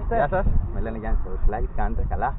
είστε? Γεια σας, με λένε Γιάννης Ποδοσφυλάκη, τι κάνετε, καλά?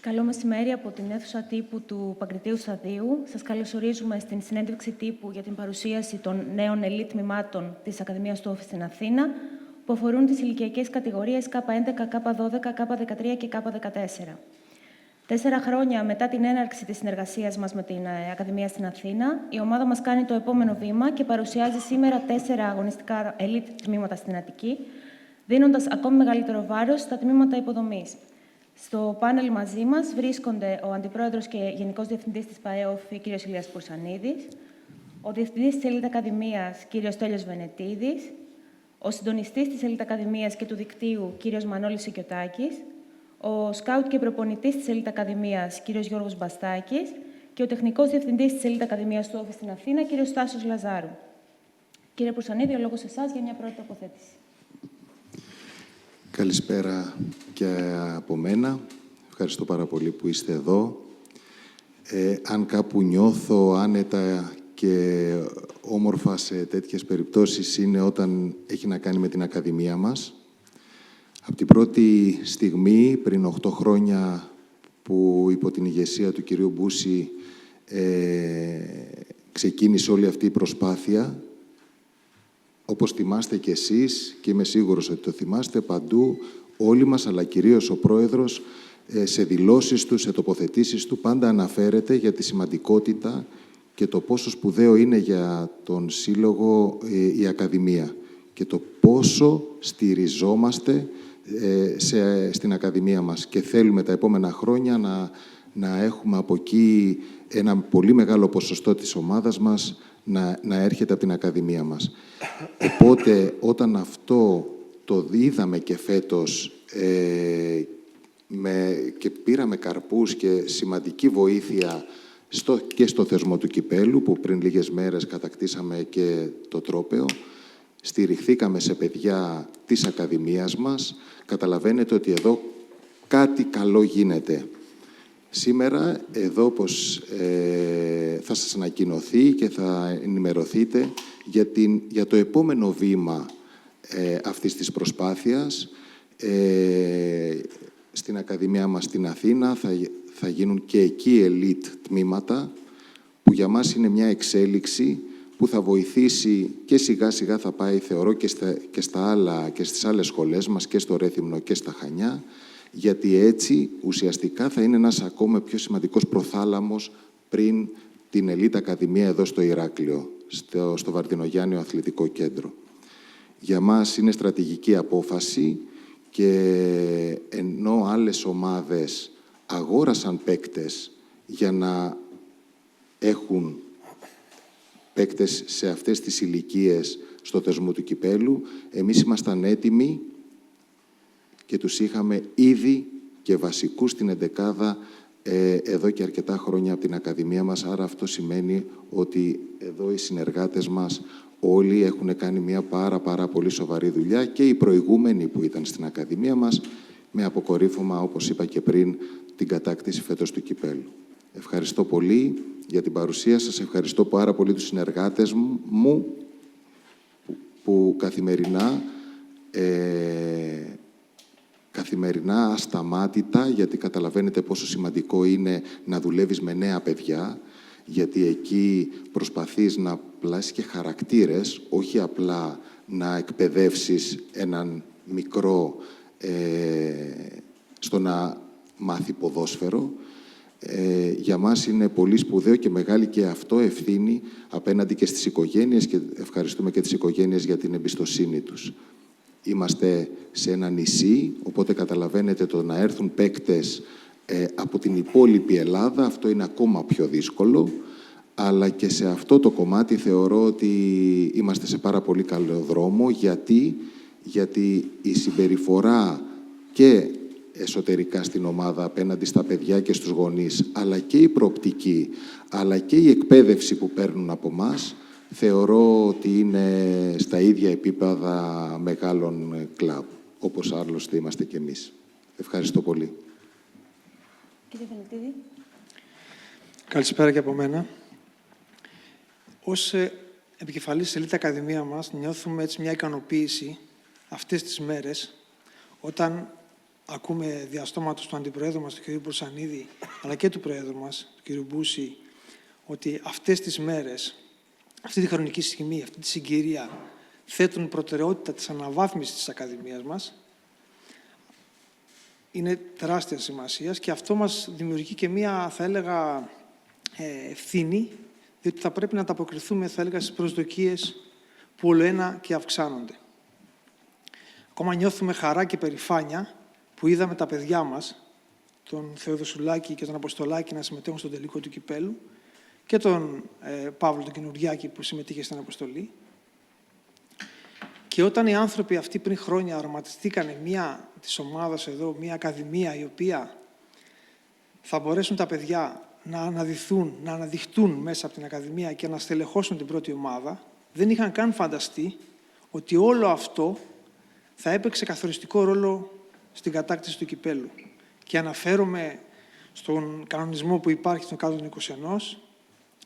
Καλό μεσημέρι από την αίθουσα τύπου του Παγκρατίου Σταδίου. Σας καλωσορίζουμε στην συνέντευξη τύπου για την παρουσίαση των νέων ελίτ τμήματων της Ακαδημίας του Όφη στην Αθήνα, που αφορούν τις ηλικιακές κατηγορίες K11, K12, K13 και K14. 4 χρόνια μετά την έναρξη της συνεργασίας μας με την Ακαδημία στην Αθήνα, η ομάδα μας κάνει το επόμενο βήμα και παρουσιάζει σήμερα 4 αγωνιστικά ελίτ τμήματα στην Αττική, δίνοντας ακόμη μεγαλύτερο βάρος στα τμήματα υποδομής. Στο πάνελ μαζί μας βρίσκονται ο Αντιπρόεδρος και Γενικός Διευθυντής της ΠΑΕΟΦΗ, κ. Ηλίας Πουρσανίδης, ο Διευθυντής της Ελίτ Ακαδημίας, κ. Στέλιος Βενετίδης, ο Συντονιστής της Ελίτ Ακαδημίας και του Δικτύου, κ. Μανώλης Σικιωτάκης, ο Σκάουτ και Προπονητής της Ελίτ Ακαδημίας, κ. Γιώργος Μπαστάκης και ο Τεχνικός Διευθυντής της Ελίτ Ακαδημίας του Όφη στην Αθήνα, κ. Στάσος Λαζάρου. Κύριε Πουρσανίδη, ο λόγος σε εσάς για μια πρώτη τοποθέτηση. Καλησπέρα και από μένα. Ευχαριστώ πάρα πολύ που είστε εδώ. Αν κάπου νιώθω άνετα και όμορφα σε τέτοιες περιπτώσεις είναι όταν έχει να κάνει με την Ακαδημία μας. Από την πρώτη στιγμή, πριν 8 χρόνια, που υπό την ηγεσία του κυρίου Μπούση ξεκίνησε όλη αυτή η προσπάθεια, όπως θυμάστε κι εσείς, και είμαι σίγουρος ότι το θυμάστε παντού, όλοι μας, αλλά κυρίως ο Πρόεδρος, σε δηλώσεις του, σε τοποθετήσεις του, πάντα αναφέρεται για τη σημαντικότητα και το πόσο σπουδαίο είναι για τον Σύλλογο η Ακαδημία και το πόσο στηριζόμαστε στην Ακαδημία μας και θέλουμε τα επόμενα χρόνια να έχουμε από εκεί ένα πολύ μεγάλο ποσοστό της ομάδας μας να έρχεται από την Ακαδημία μας. Οπότε, όταν αυτό το είδαμε και φέτος και πήραμε καρπούς και σημαντική βοήθεια και στο θεσμό του κυπέλου, που πριν λίγες μέρες κατακτήσαμε και το τρόπαιο, στηριχθήκαμε σε παιδιά της Ακαδημίας μας, καταλαβαίνετε ότι εδώ κάτι καλό γίνεται. Σήμερα, εδώ όπως θα σας ανακοινωθεί και θα ενημερωθείτε για το επόμενο βήμα αυτής της προσπάθειας. Στην Ακαδημία μας στην Αθήνα θα γίνουν και εκεί ελίτ τμήματα, που για μας είναι μια εξέλιξη που θα βοηθήσει και σιγά σιγά θα πάει, θεωρώ, και στις άλλες σχολές μας, και στο Ρέθυμνο και στα Χανιά, γιατί έτσι ουσιαστικά θα είναι ένας ακόμα πιο σημαντικός προθάλαμος πριν την Ελίτ Ακαδημία εδώ στο Ηράκλειο, στο Βαρδινογιάννιο Αθλητικό Κέντρο. Για μας είναι στρατηγική απόφαση και ενώ άλλες ομάδες αγόρασαν παίκτες για να έχουν παίκτες σε αυτές τις ηλικίες στο θεσμό του κυπέλου, εμείς ήμασταν έτοιμοι και τους είχαμε ήδη και βασικούς στην εντεκάδα εδώ και αρκετά χρόνια από την Ακαδημία μας. Άρα αυτό σημαίνει ότι εδώ οι συνεργάτες μας όλοι έχουν κάνει μια πάρα πολύ σοβαρή δουλειά και οι προηγούμενοι που ήταν στην Ακαδημία μας, με αποκορύφωμα, όπως είπα και πριν, την κατάκτηση φέτος του κυπέλου. Ευχαριστώ πολύ για την παρουσία σας. Ευχαριστώ πάρα πολύ τους συνεργάτες μου που καθημερινά καθημερινά, ασταμάτητα, γιατί καταλαβαίνετε πόσο σημαντικό είναι να δουλεύεις με νέα παιδιά, γιατί εκεί προσπαθείς να πλάσεις και χαρακτήρες, όχι απλά να εκπαιδεύσεις έναν μικρό στο να μάθει ποδόσφαιρο. Για μας είναι πολύ σπουδαίο και μεγάλη και αυτό ευθύνη απέναντι και στις οικογένειες, και ευχαριστούμε και τις οικογένειες για την εμπιστοσύνη τους. Είμαστε σε ένα νησί, οπότε καταλαβαίνετε το να έρθουν παίκτες από την υπόλοιπη Ελλάδα, αυτό είναι ακόμα πιο δύσκολο, αλλά και σε αυτό το κομμάτι θεωρώ ότι είμαστε σε πάρα πολύ καλό δρόμο, γιατί η συμπεριφορά και εσωτερικά στην ομάδα απέναντι στα παιδιά και στους γονείς, αλλά και η προοπτική, αλλά και η εκπαίδευση που παίρνουν από μας, θεωρώ ότι είναι στα ίδια επίπεδα μεγάλων κλαμπ, όπως άλλωστε είμαστε και εμείς. Ευχαριστώ πολύ. Κύριε Βελετίδη. Καλησπέρα και από μένα. Ως επικεφαλής της Ελίτ Ακαδημία μας, νιώθουμε έτσι μια ικανοποίηση αυτές τις μέρες, όταν ακούμε διαστόματος του Αντιπροέδρου μας, του κ. Μπουρσανίδη, αλλά και του Προέδρου μας, του κ. Μπούση, ότι αυτές τις μέρες, αυτή τη χρονική στιγμή, αυτή τη συγκυρία, θέτουν προτεραιότητα της αναβάθμισης της Ακαδημίας μας. Είναι τεράστια σημασίας και αυτό μας δημιουργεί και μία, θα έλεγα, ευθύνη, διότι θα πρέπει να ανταποκριθούμε, θα έλεγα, στις προσδοκίες που ολοένα και αυξάνονται. Ακόμα νιώθουμε χαρά και περηφάνεια που είδαμε τα παιδιά μας, τον Θεοδοσουλάκη και τον Αποστολάκη, να συμμετέχουν στον τελικό του κυπέλου και τον Παύλο τον Καινουριάκη που συμμετείχε στην αποστολή. Και όταν οι άνθρωποι αυτοί πριν χρόνια οραματιστήκανε μία της ομάδας εδώ, μία ακαδημία η οποία θα μπορέσουν τα παιδιά να αναδειχθούν, να αναδειχτούν μέσα από την ακαδημία και να στελεχώσουν την πρώτη ομάδα, δεν είχαν καν φανταστεί ότι όλο αυτό θα έπαιξε καθοριστικό ρόλο στην κατάκτηση του κυπέλου. Και αναφέρομαι στον κανονισμό που υπάρχει στον κάτω των 21,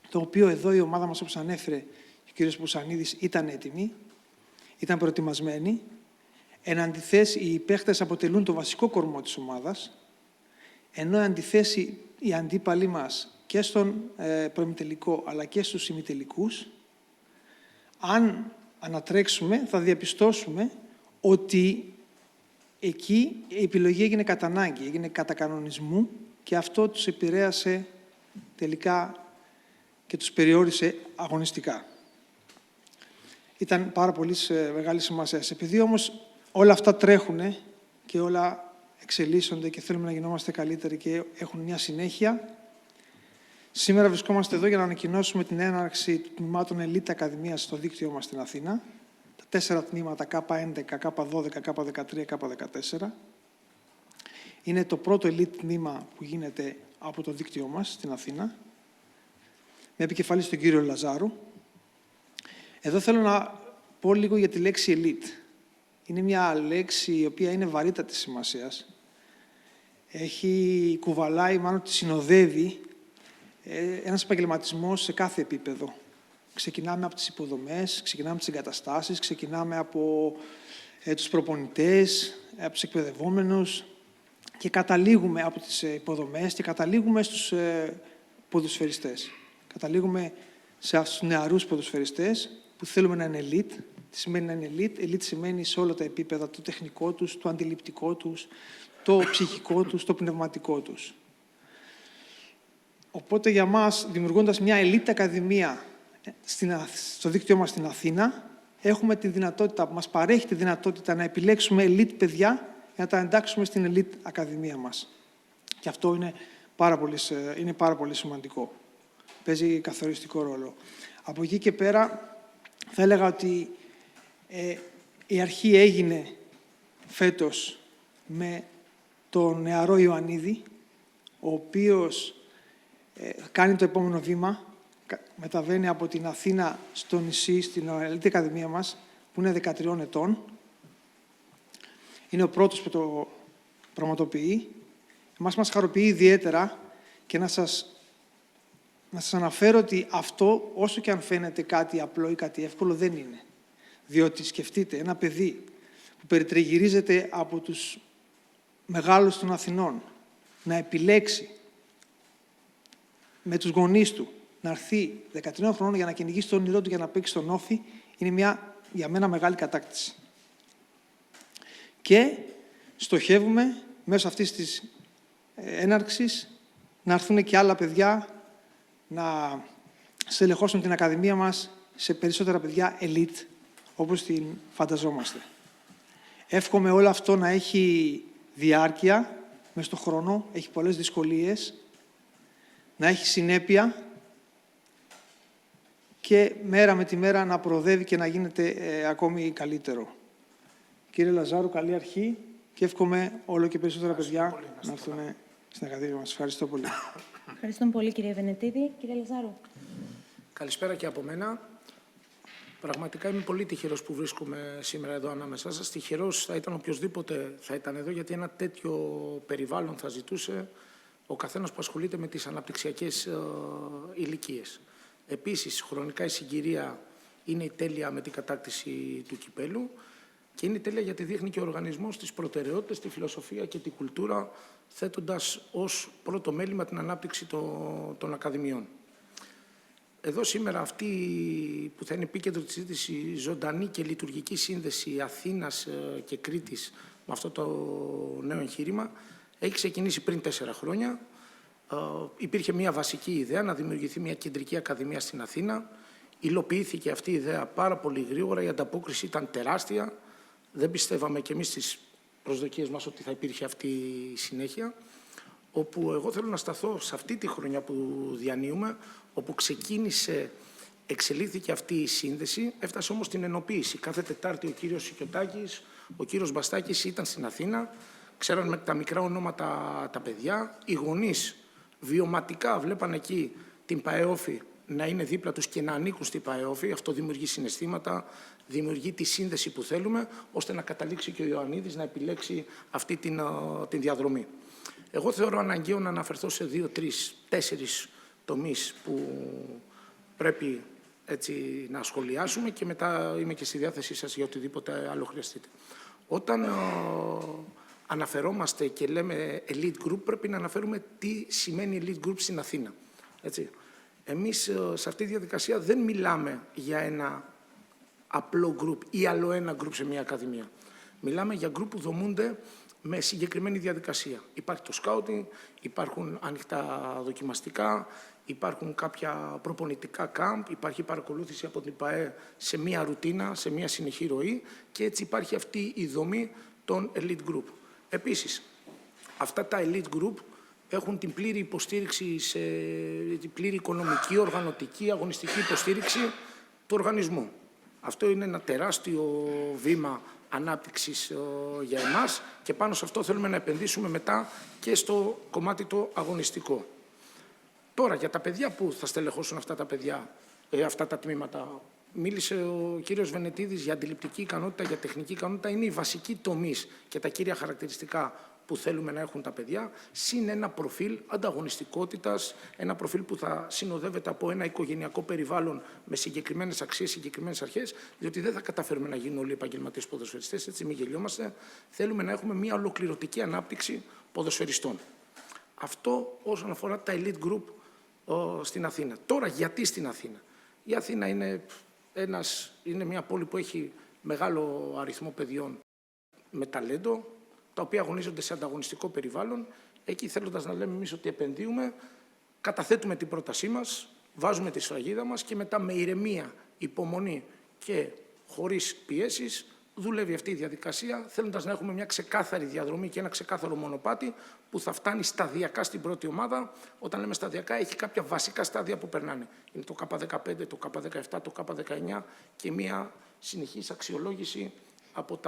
το οποίο εδώ η ομάδα μας, όπως ανέφερε ο κ. Μπουρσανίδης, ήταν έτοιμη, ήταν προετοιμασμένη. Εν αντιθέσει, οι παίχτες αποτελούν το βασικό κορμό της ομάδας, ενώ εν αντιθέσει οι αντίπαλοι μας και στον προημιτελικό αλλά και στους ημιτελικούς, αν ανατρέξουμε, θα διαπιστώσουμε ότι εκεί η επιλογή έγινε κατά ανάγκη, έγινε κατά κανονισμού και αυτό τους επηρέασε τελικά και τους περιόρισε αγωνιστικά. Ήταν πάρα πολύ μεγάλη σημασία. Επειδή όμως όλα αυτά τρέχουν και όλα εξελίσσονται και θέλουμε να γινόμαστε καλύτεροι και έχουν μια συνέχεια, σήμερα βρισκόμαστε εδώ για να ανακοινώσουμε την έναρξη του τμήματων Ελίτ Ακαδημίας στο δίκτυο μας στην Αθήνα. Τα 4 τμήματα K11, K12, K13, K14. Είναι το πρώτο Ελίτ τμήμα που γίνεται από το δίκτυο μας στην Αθήνα, με επικεφαλή στον κύριο Λαζάρου. Εδώ θέλω να πω λίγο για τη λέξη ελίτ. Είναι μια λέξη η οποία είναι βαρύτατης σημασίας. Κουβαλάει, μάλλον τη συνοδεύει, ένας επαγγελματισμός σε κάθε επίπεδο. Ξεκινάμε από τις υποδομές, ξεκινάμε από τις εγκαταστάσεις, ξεκινάμε από τους προπονητές, από τους εκπαιδευόμενους και καταλήγουμε από τις υποδομές και καταλήγουμε στους ποδοσφαιριστές. Καταλήγουμε σε αυτούς τους νεαρούς ποδοσφαιριστές που θέλουμε να είναι elite. Τι σημαίνει να είναι elite? Elite σημαίνει σε όλα τα επίπεδα, το τεχνικό τους, το αντιληπτικό τους, το ψυχικό τους, το πνευματικό τους. Οπότε για μας, δημιουργώντας μια elite ακαδημία στο δίκτυό μας στην Αθήνα, έχουμε τη δυνατότητα, μας παρέχει τη δυνατότητα να επιλέξουμε elite παιδιά για να τα εντάξουμε στην elite ακαδημία μας. Και αυτό είναι πάρα πολύ σημαντικό. Παίζει καθοριστικό ρόλο. Από εκεί και πέρα, θα έλεγα ότι η αρχή έγινε φέτος με τον νεαρό Ιωαννίδη, ο οποίος κάνει το επόμενο βήμα, μεταβαίνει από την Αθήνα στο νησί, στην Ελίτ Ακαδημία μας, που είναι 13 ετών. Είναι ο πρώτος που το πραγματοποιεί. Μας χαροποιεί ιδιαίτερα και να σας αναφέρω ότι αυτό, όσο και αν φαίνεται κάτι απλό ή κάτι εύκολο, δεν είναι. Διότι σκεφτείτε, ένα παιδί που περιτριγυρίζεται από τους μεγάλους των Αθηνών να επιλέξει με τους γονείς του να έρθει 13 χρόνων για να κυνηγήσει το όνειρό του για να παίξει στον Όφη, είναι μια για μένα μεγάλη κατάκτηση. Και στοχεύουμε μέσω αυτής της έναρξης να έρθουν και άλλα παιδιά να στελεχώσουν την Ακαδημία μας σε περισσότερα παιδιά elite, όπως την φανταζόμαστε. Εύχομαι όλο αυτό να έχει διάρκεια μες στον χρόνο, έχει πολλές δυσκολίες, να έχει συνέπεια και μέρα με τη μέρα να προοδεύει και να γίνεται ακόμη καλύτερο. Κύριε Λαζάρου, καλή αρχή και εύχομαι όλο και περισσότερα παιδιά να έρθουν στην Ακαδημία μας. Ευχαριστώ πολύ. Ευχαριστούμε πολύ, κύριε Βενετίδη. Κύριε Λαζάρου. Καλησπέρα και από μένα. Πραγματικά είμαι πολύ τυχερός που βρίσκομαι σήμερα εδώ ανάμεσά σας. Τυχερός θα ήταν οποιοσδήποτε θα ήταν εδώ, γιατί ένα τέτοιο περιβάλλον θα ζητούσε ο καθένας που ασχολείται με τις αναπτυξιακές ηλικίες. Επίσης, χρονικά η συγκυρία είναι η τέλεια με την κατάκτηση του κυπέλου και είναι η τέλεια γιατί δείχνει και ο οργανισμός τις προτεραιότητες, τη φιλοσοφία και τη κουλτούρα, θέτοντας ως πρώτο μέλημα την ανάπτυξη των ακαδημιών. Εδώ σήμερα αυτή που θα είναι επίκεντρο της συζήτηση, ζωντανή και λειτουργική σύνδεση Αθήνας και Κρήτης με αυτό το νέο εγχείρημα, έχει ξεκινήσει πριν 4 χρόνια. Υπήρχε μια βασική ιδέα να δημιουργηθεί μια κεντρική ακαδημία στην Αθήνα. Υλοποιήθηκε αυτή η ιδέα πάρα πολύ γρήγορα, η ανταπόκριση ήταν τεράστια. Δεν πιστεύαμε κι εμείς στις προσδοκίες μας ότι θα υπήρχε αυτή η συνέχεια. Όπου εγώ θέλω να σταθώ σε αυτή τη χρονιά που διανύουμε, όπου εξελίχθηκε αυτή η σύνδεση, έφτασε όμως την ενοποίηση. Κάθε Τετάρτη ο κύριος Σικιωτάκης, ο κύριος Μπαστάκης ήταν στην Αθήνα, ξέραν με τα μικρά ονόματα τα παιδιά, οι γονείς βιωματικά βλέπαν εκεί την ΠΑΕΟΦΗ να είναι δίπλα τους και να ανήκουν στην ΠΑΕΟΦΗ. Αυτό δημιουργεί συναισθήματα, δημιουργεί τη σύνδεση που θέλουμε, ώστε να καταλήξει και ο Ιωαννίδης να επιλέξει αυτή την διαδρομή. Εγώ θεωρώ αναγκαίο να αναφερθώ σε 2, 3, 4 τομείς που πρέπει έτσι να σχολιάσουμε και μετά είμαι και στη διάθεσή σας για οτιδήποτε άλλο χρειαστείτε. Όταν αναφερόμαστε και λέμε elite group, πρέπει να αναφέρουμε τι σημαίνει elite group στην Αθήνα. Έτσι. Εμείς σε αυτή τη διαδικασία δεν μιλάμε για ένα απλό group ή άλλο ένα group σε μια ακαδημία. Μιλάμε για group που δομούνται με συγκεκριμένη διαδικασία. Υπάρχει το σκάουτινγκ, υπάρχουν ανοιχτά δοκιμαστικά, υπάρχουν κάποια προπονητικά κάμπ, υπάρχει παρακολούθηση από την ΠΑΕ σε μία ρουτίνα, σε μία συνεχή ροή και έτσι υπάρχει αυτή η δομή των elite group. Επίσης, αυτά τα elite group έχουν την πλήρη υποστήριξη, την πλήρη οικονομική, οργανωτική, αγωνιστική υποστήριξη του οργανισμού. Αυτό είναι ένα τεράστιο βήμα ανάπτυξης για εμάς και πάνω σε αυτό θέλουμε να επενδύσουμε μετά και στο κομμάτι το αγωνιστικό. Τώρα, για τα παιδιά που θα στελεχώσουν αυτά τα τμήματα, μίλησε ο κύριος Βενετίδης για αντιληπτική ικανότητα, για τεχνική ικανότητα, είναι οι βασικοί τομείς και τα κύρια χαρακτηριστικά που θέλουμε να έχουν τα παιδιά, συν ένα προφίλ ανταγωνιστικότητας, ένα προφίλ που θα συνοδεύεται από ένα οικογενειακό περιβάλλον με συγκεκριμένες αξίες, συγκεκριμένες αρχές, διότι δεν θα καταφέρουμε να γίνουν όλοι επαγγελματίες ποδοσφαιριστές, έτσι μην γελιόμαστε. Θέλουμε να έχουμε μια ολοκληρωτική ανάπτυξη ποδοσφαιριστών. Αυτό όσον αφορά τα elite group στην Αθήνα. Τώρα, γιατί στην Αθήνα? Η Αθήνα είναι μια πόλη που έχει μεγάλο αριθμό παιδιών με ταλέντο, τα οποία αγωνίζονται σε ανταγωνιστικό περιβάλλον. Εκεί θέλοντας να λέμε εμείς ότι επενδύουμε, καταθέτουμε την πρότασή μας, βάζουμε τη σφραγίδα μας και μετά με ηρεμία, υπομονή και χωρίς πιέσεις δουλεύει αυτή η διαδικασία, θέλοντας να έχουμε μια ξεκάθαρη διαδρομή και ένα ξεκάθαρο μονοπάτι που θα φτάνει σταδιακά στην πρώτη ομάδα. Όταν λέμε σταδιακά, έχει κάποια βασικά στάδια που περνάνε. Είναι το K15, το K17, το K19 και μια συνεχής αξιολόγηση από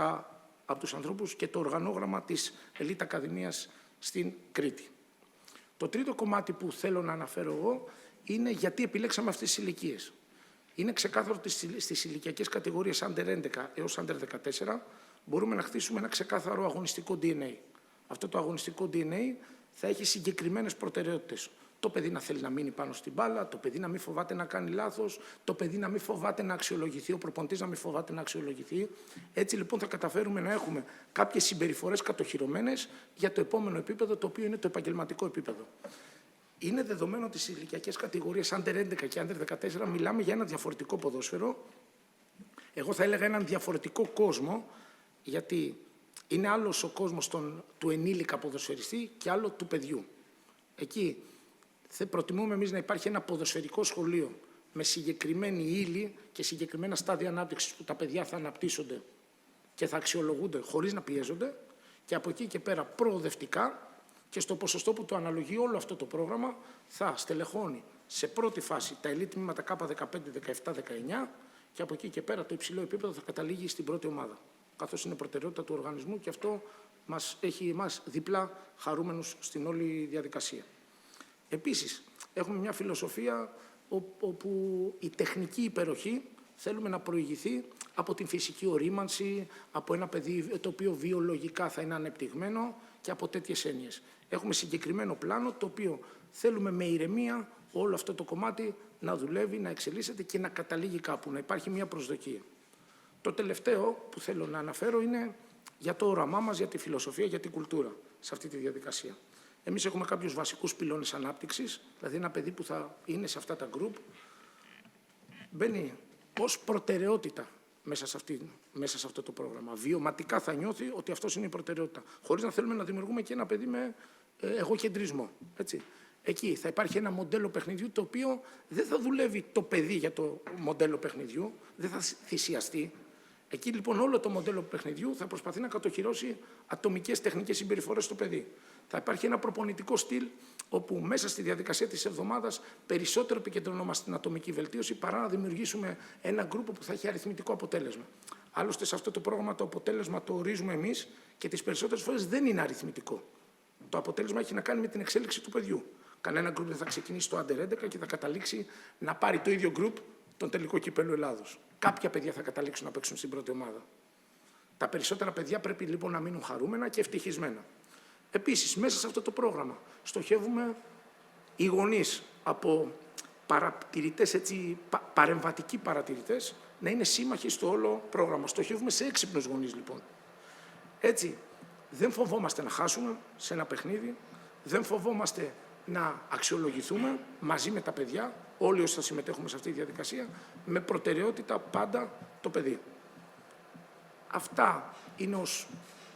τους ανθρώπους και το οργανόγραμμα της Ελίτ Ακαδημίας στην Κρήτη. Το τρίτο κομμάτι που θέλω να αναφέρω εγώ είναι γιατί επιλέξαμε αυτές τις ηλικίες. Είναι ξεκάθαρο ότι στις ηλικιακές κατηγορίες under 11 έως under 14 μπορούμε να χτίσουμε ένα ξεκάθαρο αγωνιστικό DNA. Αυτό το αγωνιστικό DNA θα έχει συγκεκριμένες προτεραιότητες. Το παιδί να θέλει να μείνει πάνω στην μπάλα, το παιδί να μην φοβάται να κάνει λάθος, το παιδί να μην φοβάται να αξιολογηθεί, ο προπονητής να μην φοβάται να αξιολογηθεί. Έτσι λοιπόν θα καταφέρουμε να έχουμε κάποιες συμπεριφορές κατοχυρωμένες για το επόμενο επίπεδο, το οποίο είναι το επαγγελματικό επίπεδο. Είναι δεδομένο ότι στις ηλικιακές κατηγορίες Under 11 και Under 14 μιλάμε για ένα διαφορετικό ποδόσφαιρο. Εγώ θα έλεγα έναν διαφορετικό κόσμο, γιατί είναι άλλος ο κόσμος του ενήλικα ποδοσφαιριστή και άλλο του παιδιού. Εκεί προτιμούμε εμείς να υπάρχει ένα ποδοσφαιρικό σχολείο με συγκεκριμένη ύλη και συγκεκριμένα στάδια ανάπτυξης που τα παιδιά θα αναπτύσσονται και θα αξιολογούνται χωρίς να πιέζονται, και από εκεί και πέρα προοδευτικά και στο ποσοστό που το αναλογεί όλο αυτό το πρόγραμμα θα στελεχώνει σε πρώτη φάση τα ελίτ τμήματα K15, 17, 19 και από εκεί και πέρα το υψηλό επίπεδο θα καταλήγει στην πρώτη ομάδα, καθώς είναι προτεραιότητα του οργανισμού και αυτό μας έχει εμάς διπλά χαρούμενους στην όλη διαδικασία. Επίσης, έχουμε μια φιλοσοφία όπου η τεχνική υπεροχή θέλουμε να προηγηθεί από την φυσική ορίμανση, από ένα παιδί το οποίο βιολογικά θα είναι ανεπτυγμένο και από τέτοιες έννοιες. Έχουμε συγκεκριμένο πλάνο το οποίο θέλουμε με ηρεμία όλο αυτό το κομμάτι να δουλεύει, να εξελίσσεται και να καταλήγει κάπου, να υπάρχει μια προσδοκία. Το τελευταίο που θέλω να αναφέρω είναι για το όραμά μας, για τη φιλοσοφία, για την κουλτούρα σε αυτή τη διαδικασία. Εμείς έχουμε κάποιους βασικούς πυλώνες ανάπτυξης, δηλαδή ένα παιδί που θα είναι σε αυτά τα γκρουπ, μπαίνει ως προτεραιότητα μέσα σε αυτό το πρόγραμμα. Βιωματικά θα νιώθει ότι αυτός είναι η προτεραιότητα, χωρίς να θέλουμε να δημιουργούμε και ένα παιδί με εγωκεντρισμό. Έτσι. Εκεί θα υπάρχει ένα μοντέλο παιχνιδιού το οποίο δεν θα δουλεύει το παιδί για το μοντέλο παιχνιδιού, δεν θα θυσιαστεί. Εκεί λοιπόν όλο το μοντέλο παιχνιδιού θα προσπαθεί να κατοχυρώσει ατομικές τεχνικές συμπεριφορές στο παιδί. Θα υπάρχει ένα προπονητικό στυλ όπου μέσα στη διαδικασία της εβδομάδας περισσότερο επικεντρωνόμαστε στην ατομική βελτίωση παρά να δημιουργήσουμε ένα γκρουπ που θα έχει αριθμητικό αποτέλεσμα. Άλλωστε σε αυτό το πρόγραμμα το αποτέλεσμα το ορίζουμε εμείς και τις περισσότερες φορές δεν είναι αριθμητικό. Το αποτέλεσμα έχει να κάνει με την εξέλιξη του παιδιού. Κανένα γκρουπ δεν θα ξεκινήσει στο Under 11 και θα καταλήξει να πάρει το ίδιο γκρουπ τον τελικό κύπελλο Ελλάδος. Κάποια παιδιά θα καταλήξουν να παίξουν στην πρώτη ομάδα. Τα περισσότερα παιδιά πρέπει λοιπόν να μείνουν χαρούμενα και ευτυχισμένα. Επίσης, μέσα σε αυτό το πρόγραμμα στοχεύουμε οι γονείς από παρατηρητές, παρεμβατικοί παρατηρητές, να είναι σύμμαχοι στο όλο πρόγραμμα. Στοχεύουμε σε έξυπνους γονείς λοιπόν. Έτσι, δεν φοβόμαστε να χάσουμε σε ένα παιχνίδι, δεν φοβόμαστε να αξιολογηθούμε μαζί με τα παιδιά, όλοι όσοι θα συμμετέχουμε σε αυτή τη διαδικασία, με προτεραιότητα πάντα το παιδί. Αυτά είναι ως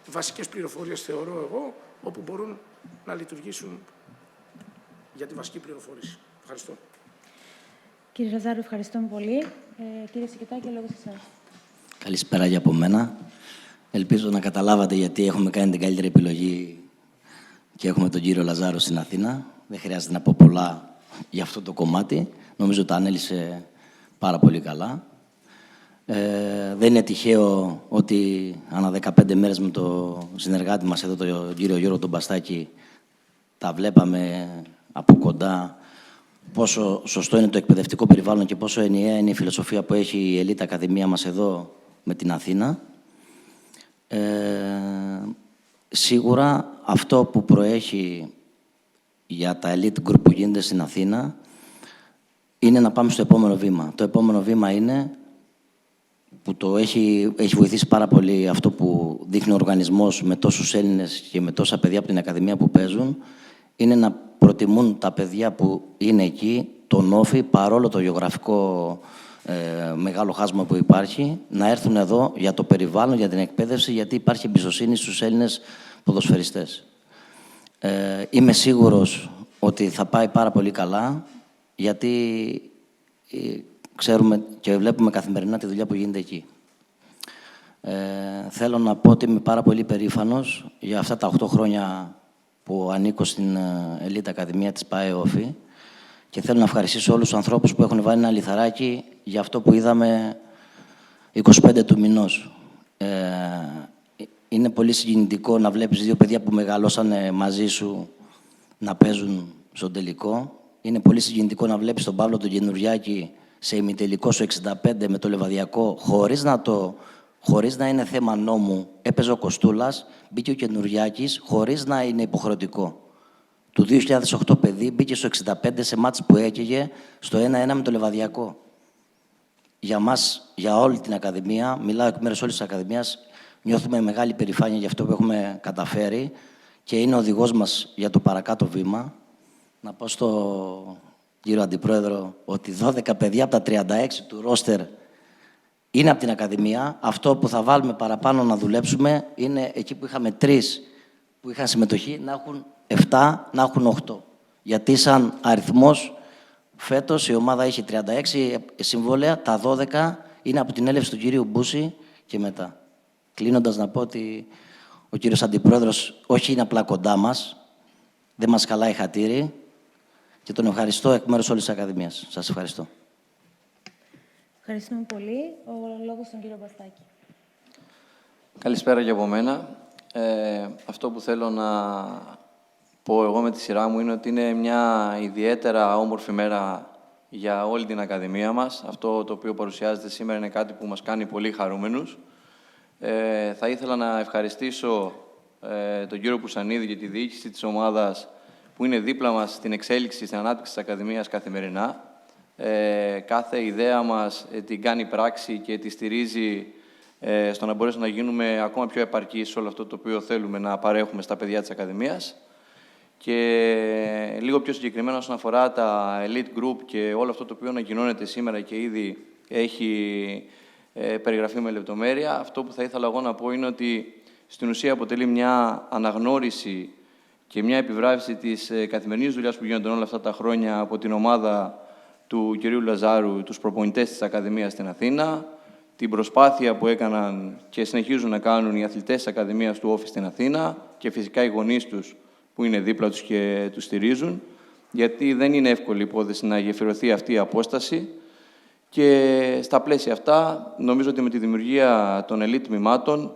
βασικές πληροφορίες, θεωρώ εγώ, όπου μπορούν να λειτουργήσουν για τη βασική πληροφόρηση. Ευχαριστώ. Κύριε Λαζάρου, ευχαριστούμε πολύ. Κύριε Σικητάκη, λόγω σε εσάς. Καλησπέρα για από μένα. Ελπίζω να καταλάβατε γιατί έχουμε κάνει την καλύτερη επιλογή και έχουμε τον κύριο Λαζάρο στην Αθήνα. Δεν χρειάζεται να πω πολλά για αυτό το κομμάτι. Νομίζω το ανέλησε πάρα πολύ καλά. Δεν είναι τυχαίο ότι ανά 15 μέρες με το συνεργάτη μας εδώ, τον κύριο Γιώργο τον Μπαστάκη, τα βλέπαμε από κοντά πόσο σωστό είναι το εκπαιδευτικό περιβάλλον και πόσο ενιαία είναι η φιλοσοφία που έχει η Ελίτ Ακαδημία μας εδώ με την Αθήνα. Σίγουρα αυτό που προέχει για τα elite group που γίνεται στην Αθήνα είναι να πάμε στο επόμενο βήμα. Το επόμενο βήμα είναι που το έχει βοηθήσει πάρα πολύ αυτό που δείχνει ο οργανισμός με τόσους Έλληνες και με τόσα παιδιά από την Ακαδημία που παίζουν, είναι να προτιμούν τα παιδιά που είναι εκεί, τον όφι, παρόλο το γεωγραφικό μεγάλο χάσμα που υπάρχει, να έρθουν εδώ για το περιβάλλον, για την εκπαίδευση, γιατί υπάρχει εμπιστοσύνη στους Έλληνες ποδοσφαιριστές. Είμαι σίγουρος ότι θα πάει πάρα πολύ καλά, γιατί ξέρουμε και βλέπουμε καθημερινά τη δουλειά που γίνεται εκεί. Θέλω να πω ότι είμαι πάρα πολύ περήφανος για αυτά τα 8 χρόνια που ανήκω στην Ελίτ Ακαδημία της ΠΑΕ Όφη και θέλω να ευχαριστήσω όλους τους ανθρώπους που έχουν βάλει ένα λιθαράκι για αυτό που είδαμε 25 του μηνός. Είναι πολύ συγκινητικό να βλέπεις δύο παιδιά που μεγαλώσανε μαζί σου να παίζουν στον τελικό. Είναι πολύ συγκινητικό να βλέπεις τον Παύλο τον Καινουριάκη σε ημιτελικό στο 65 με το Λεβαδιακό, χωρίς να είναι θέμα νόμου. Έπαιζε ο Κοστούλας, μπήκε ο Καινουριάκης, χωρίς να είναι υποχρεωτικό. του 2008 παιδί μπήκε στο 65 σε μάτς που έκαιγε στο 1-1 με το Λεβαδιακό. Για μας, για όλη την Ακαδημία, μιλάω εκ μέρους όλης της Ακαδημίας, νιώθουμε μεγάλη περηφάνεια για αυτό που έχουμε καταφέρει και είναι ο οδηγός μας για το παρακάτω βήμα. Να πω στο κύριο Αντιπρόεδρο ότι 12 παιδιά από τα 36 του ρόστερ είναι από την Ακαδημία. Αυτό που θα βάλουμε παραπάνω να δουλέψουμε είναι εκεί που είχαμε 3 που είχαν συμμετοχή, να έχουν 7, να έχουν 8. Γιατί σαν αριθμός, φέτος η ομάδα έχει 36 συμβόλαια, τα 12 είναι από την έλευση του κυρίου Μπούση και μετά. Κλείνοντας να πω ότι ο κύριος Αντιπρόεδρος όχι είναι απλά κοντά μας, δεν μας χαλάει χατήρι και τον ευχαριστώ εκ μέρους όλης της Ακαδημίας. Σας ευχαριστώ. Ευχαριστούμε πολύ. Ο λόγος στον κύριο Μπαστάκη. Καλησπέρα και από μένα. Αυτό που θέλω να πω εγώ με τη σειρά μου είναι ότι είναι μια ιδιαίτερα όμορφη μέρα για όλη την Ακαδημία μας. Αυτό το οποίο παρουσιάζεται σήμερα είναι κάτι που μας κάνει πολύ χαρούμενους. Θα ήθελα να ευχαριστήσω τον κύριο Πουσανίδη και τη διοίκηση της ομάδας που είναι δίπλα μας στην εξέλιξη, στην ανάπτυξη της Ακαδημίας καθημερινά. Κάθε ιδέα μας την κάνει πράξη και τη στηρίζει στο να μπορέσουμε να γίνουμε ακόμα πιο επαρκείς σε όλο αυτό το οποίο θέλουμε να παρέχουμε στα παιδιά της Ακαδημίας. Και λίγο πιο συγκεκριμένα όσον αφορά τα elite group και όλο αυτό το οποίο ανακοινώνεται σήμερα και ήδη έχει περιγραφεί με λεπτομέρεια, αυτό που θα ήθελα εγώ να πω είναι ότι στην ουσία αποτελεί μια αναγνώριση και μια επιβράβευση της καθημερινής δουλειάς που γίνονται όλα αυτά τα χρόνια από την ομάδα του κυρίου Λαζάρου, τους προπονητές της Ακαδημίας στην Αθήνα, την προσπάθεια που έκαναν και συνεχίζουν να κάνουν οι αθλητές της Ακαδημίας του Όφη στην Αθήνα και φυσικά οι γονείς τους που είναι δίπλα τους και τους στηρίζουν, γιατί δεν είναι εύκολη υπόθεση να γεφυρωθεί αυτή η απόσταση. Και στα πλαίσια αυτά, νομίζω ότι με τη δημιουργία των elite τμήματων,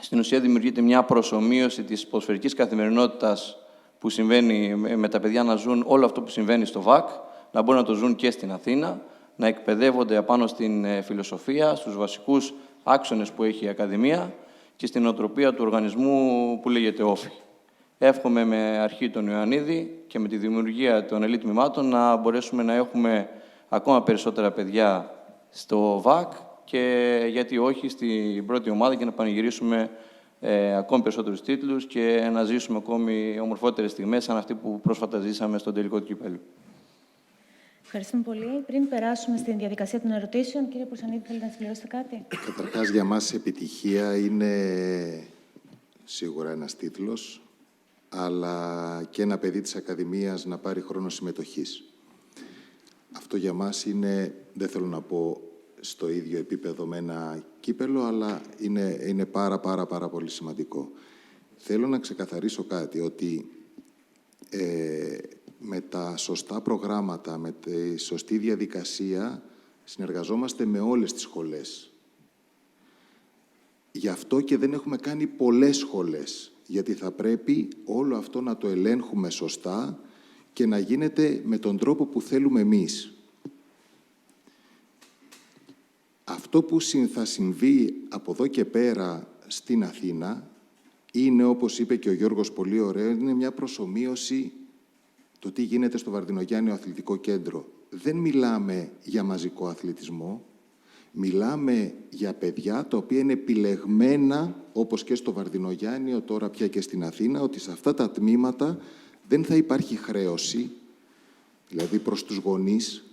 στην ουσία δημιουργείται μια προσομοίωση της ποδοσφαιρικής καθημερινότητας που συμβαίνει με τα παιδιά να ζουν όλο αυτό που συμβαίνει στο ΒΑΚ, να μπορούν να το ζουν και στην Αθήνα, να εκπαιδεύονται απάνω στην φιλοσοφία, στους βασικούς άξονες που έχει η Ακαδημία και στην οτροπία του οργανισμού που λέγεται Όφη. Εύχομαι με αρχή τον Ιωαννίδη και με τη δημιουργία των elite τμήματων να μπορέσουμε να έχουμε ακόμα περισσότερα παιδιά στο ΒΑΚ και γιατί όχι στην πρώτη ομάδα και να πανηγυρίσουμε ακόμη περισσότερους τίτλους και να ζήσουμε ακόμη ομορφότερες στιγμές σαν αυτή που πρόσφατα ζήσαμε στον τελικό του κυπέλλου. Ευχαριστούμε πολύ. Πριν περάσουμε στην διαδικασία των ερωτήσεων, κύριε Πουρσανίδη, θέλετε να συμπληρώσετε κάτι? Καταρχάς, για μας επιτυχία είναι σίγουρα ένας τίτλος, αλλά και ένα παιδί της Ακαδημίας να πάρει χρόνο συμμετοχής. Αυτό για μας είναι, δεν θέλω να πω στο ίδιο επίπεδο με ένα κύπελο, αλλά είναι πάρα πολύ σημαντικό. Θέλω να ξεκαθαρίσω κάτι, ότι με τα σωστά προγράμματα, με τη σωστή διαδικασία, συνεργαζόμαστε με όλες τις σχολές. Γι' αυτό και δεν έχουμε κάνει πολλές σχολές, γιατί θα πρέπει όλο αυτό να το ελέγχουμε σωστά και να γίνεται με τον τρόπο που θέλουμε εμείς. Αυτό που θα συμβεί από εδώ και πέρα στην Αθήνα είναι, όπως είπε και ο Γιώργος πολύ ωραία, είναι μια προσομοίωση το τι γίνεται στο Βαρδινογιάννειο Αθλητικό Κέντρο. Δεν μιλάμε για μαζικό αθλητισμό, μιλάμε για παιδιά τα οποία είναι επιλεγμένα, όπως και στο Βαρδινογιάννειο, τώρα πια και στην Αθήνα, ότι σε αυτά τα τμήματα δεν θα υπάρχει χρέωση, δηλαδή προς τους γονείς,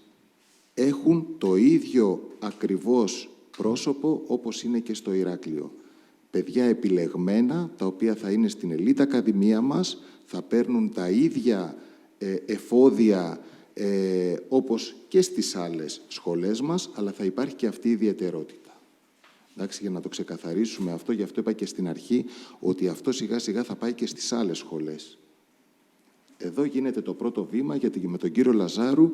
έχουν το ίδιο ακριβώς πρόσωπο όπως είναι και στο Ηράκλειο. Παιδιά επιλεγμένα, τα οποία θα είναι στην Ελίτ Ακαδημία μας, θα παίρνουν τα ίδια εφόδια όπως και στις άλλες σχολές μας, αλλά θα υπάρχει και αυτή η ιδιαιτερότητα. Εντάξει, για να το ξεκαθαρίσουμε αυτό, γι' αυτό είπα και στην αρχή, ότι αυτό σιγά σιγά θα πάει και στις άλλες σχολές. Εδώ γίνεται το πρώτο βήμα, γιατί με τον κύριο Λαζάρου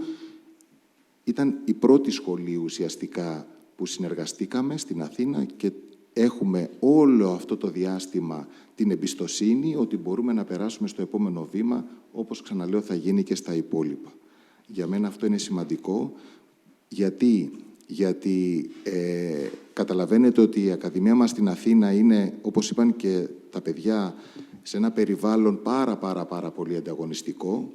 ήταν η πρώτη σχολή ουσιαστικά που συνεργαστήκαμε στην Αθήνα και έχουμε όλο αυτό το διάστημα την εμπιστοσύνη ότι μπορούμε να περάσουμε στο επόμενο βήμα, όπως ξαναλέω θα γίνει και στα υπόλοιπα. Για μένα αυτό είναι σημαντικό, γιατί καταλαβαίνετε ότι η Ακαδημία μας στην Αθήνα είναι, όπως είπαν και τα παιδιά, σε ένα περιβάλλον πάρα πολύ ανταγωνιστικό,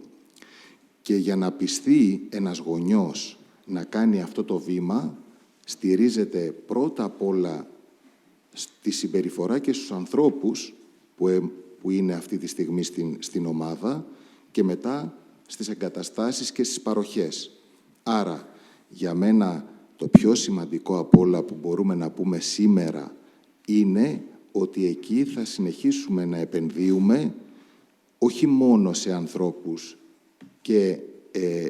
και για να πιστεί ένας γονιός να κάνει αυτό το βήμα, στηρίζεται πρώτα απ' όλα στη συμπεριφορά και στους ανθρώπους που είναι αυτή τη στιγμή στην ομάδα, και μετά στις εγκαταστάσεις και στις παροχές. Άρα, για μένα, το πιο σημαντικό απ' όλα που μπορούμε να πούμε σήμερα είναι ότι εκεί θα συνεχίσουμε να επενδύουμε όχι μόνο σε ανθρώπους και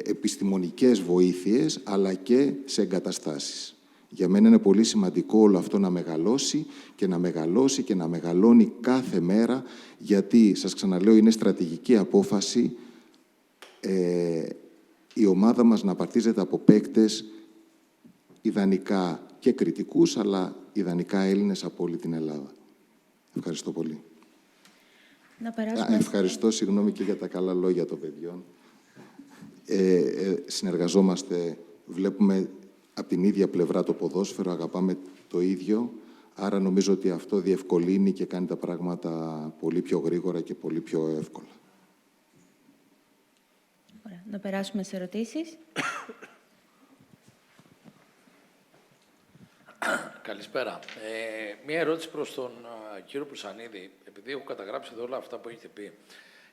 επιστημονικές βοήθειες, αλλά και σε εγκαταστάσεις. Για μένα είναι πολύ σημαντικό όλο αυτό να μεγαλώσει και να μεγαλώσει και να μεγαλώνει κάθε μέρα, γιατί, σας ξαναλέω, είναι στρατηγική απόφαση η ομάδα μας να απαρτίζεται από παίκτες ιδανικά και κριτικούς, αλλά ιδανικά Έλληνες από όλη την Ελλάδα. Ευχαριστώ πολύ. Ευχαριστώ, συγγνώμη, και για τα καλά λόγια των παιδιών. Συνεργαζόμαστε, βλέπουμε από την ίδια πλευρά το ποδόσφαιρο, αγαπάμε το ίδιο, άρα νομίζω ότι αυτό διευκολύνει και κάνει τα πράγματα πολύ πιο γρήγορα και πολύ πιο εύκολα. Ωραία. Να περάσουμε σε ερωτήσεις. Καλησπέρα. Μία ερώτηση προς τον κύριο Πουρσανίδη, επειδή έχω καταγράψει εδώ όλα αυτά που έχετε πει.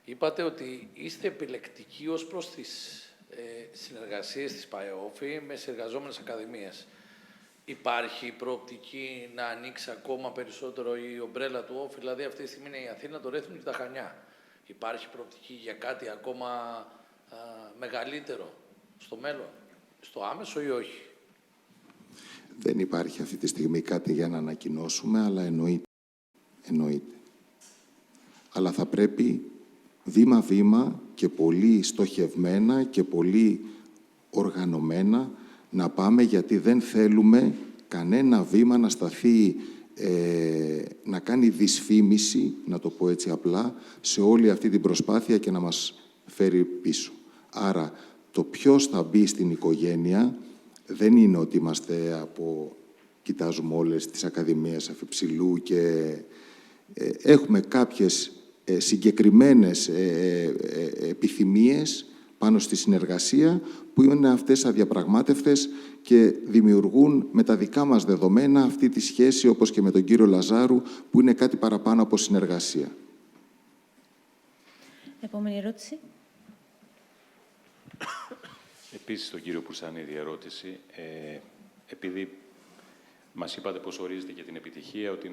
Είπατε ότι είστε επιλεκτικοί ως προς τις συνεργασίες της ΠΑΕΟΦΗ με συνεργαζόμενες ακαδημίες. Υπάρχει προοπτική να ανοίξει ακόμα περισσότερο η ομπρέλα του ΟΦΗ, δηλαδή αυτή τη στιγμή είναι η Αθήνα, το Ρέθυμνο και τα Χανιά. Υπάρχει προοπτική για κάτι ακόμα μεγαλύτερο στο μέλλον, στο άμεσο ή όχι? Δεν υπάρχει αυτή τη στιγμή κάτι για να ανακοινώσουμε, αλλά εννοείται. Αλλά θα πρέπει βήμα-βήμα και πολύ στοχευμένα και πολύ οργανωμένα να πάμε, γιατί δεν θέλουμε κανένα βήμα να σταθεί, να κάνει δυσφήμιση, να το πω έτσι απλά, σε όλη αυτή την προσπάθεια και να μας φέρει πίσω. Άρα, το ποιος θα μπει στην οικογένεια δεν είναι ότι κοιτάζουμε όλες τις ακαδημίες αφιψηλού και έχουμε κάποιες συγκεκριμένες επιθυμίες πάνω στη συνεργασία, που είναι αυτές αδιαπραγμάτευτες και δημιουργούν με τα δικά μας δεδομένα αυτή τη σχέση, όπως και με τον κύριο Λαζάρου, που είναι κάτι παραπάνω από συνεργασία. Επόμενη ερώτηση. Επίσης, στον κύριο Πουρσανίδη ερώτηση. Επειδή μας είπατε πώς ορίζετε και την επιτυχία, ότι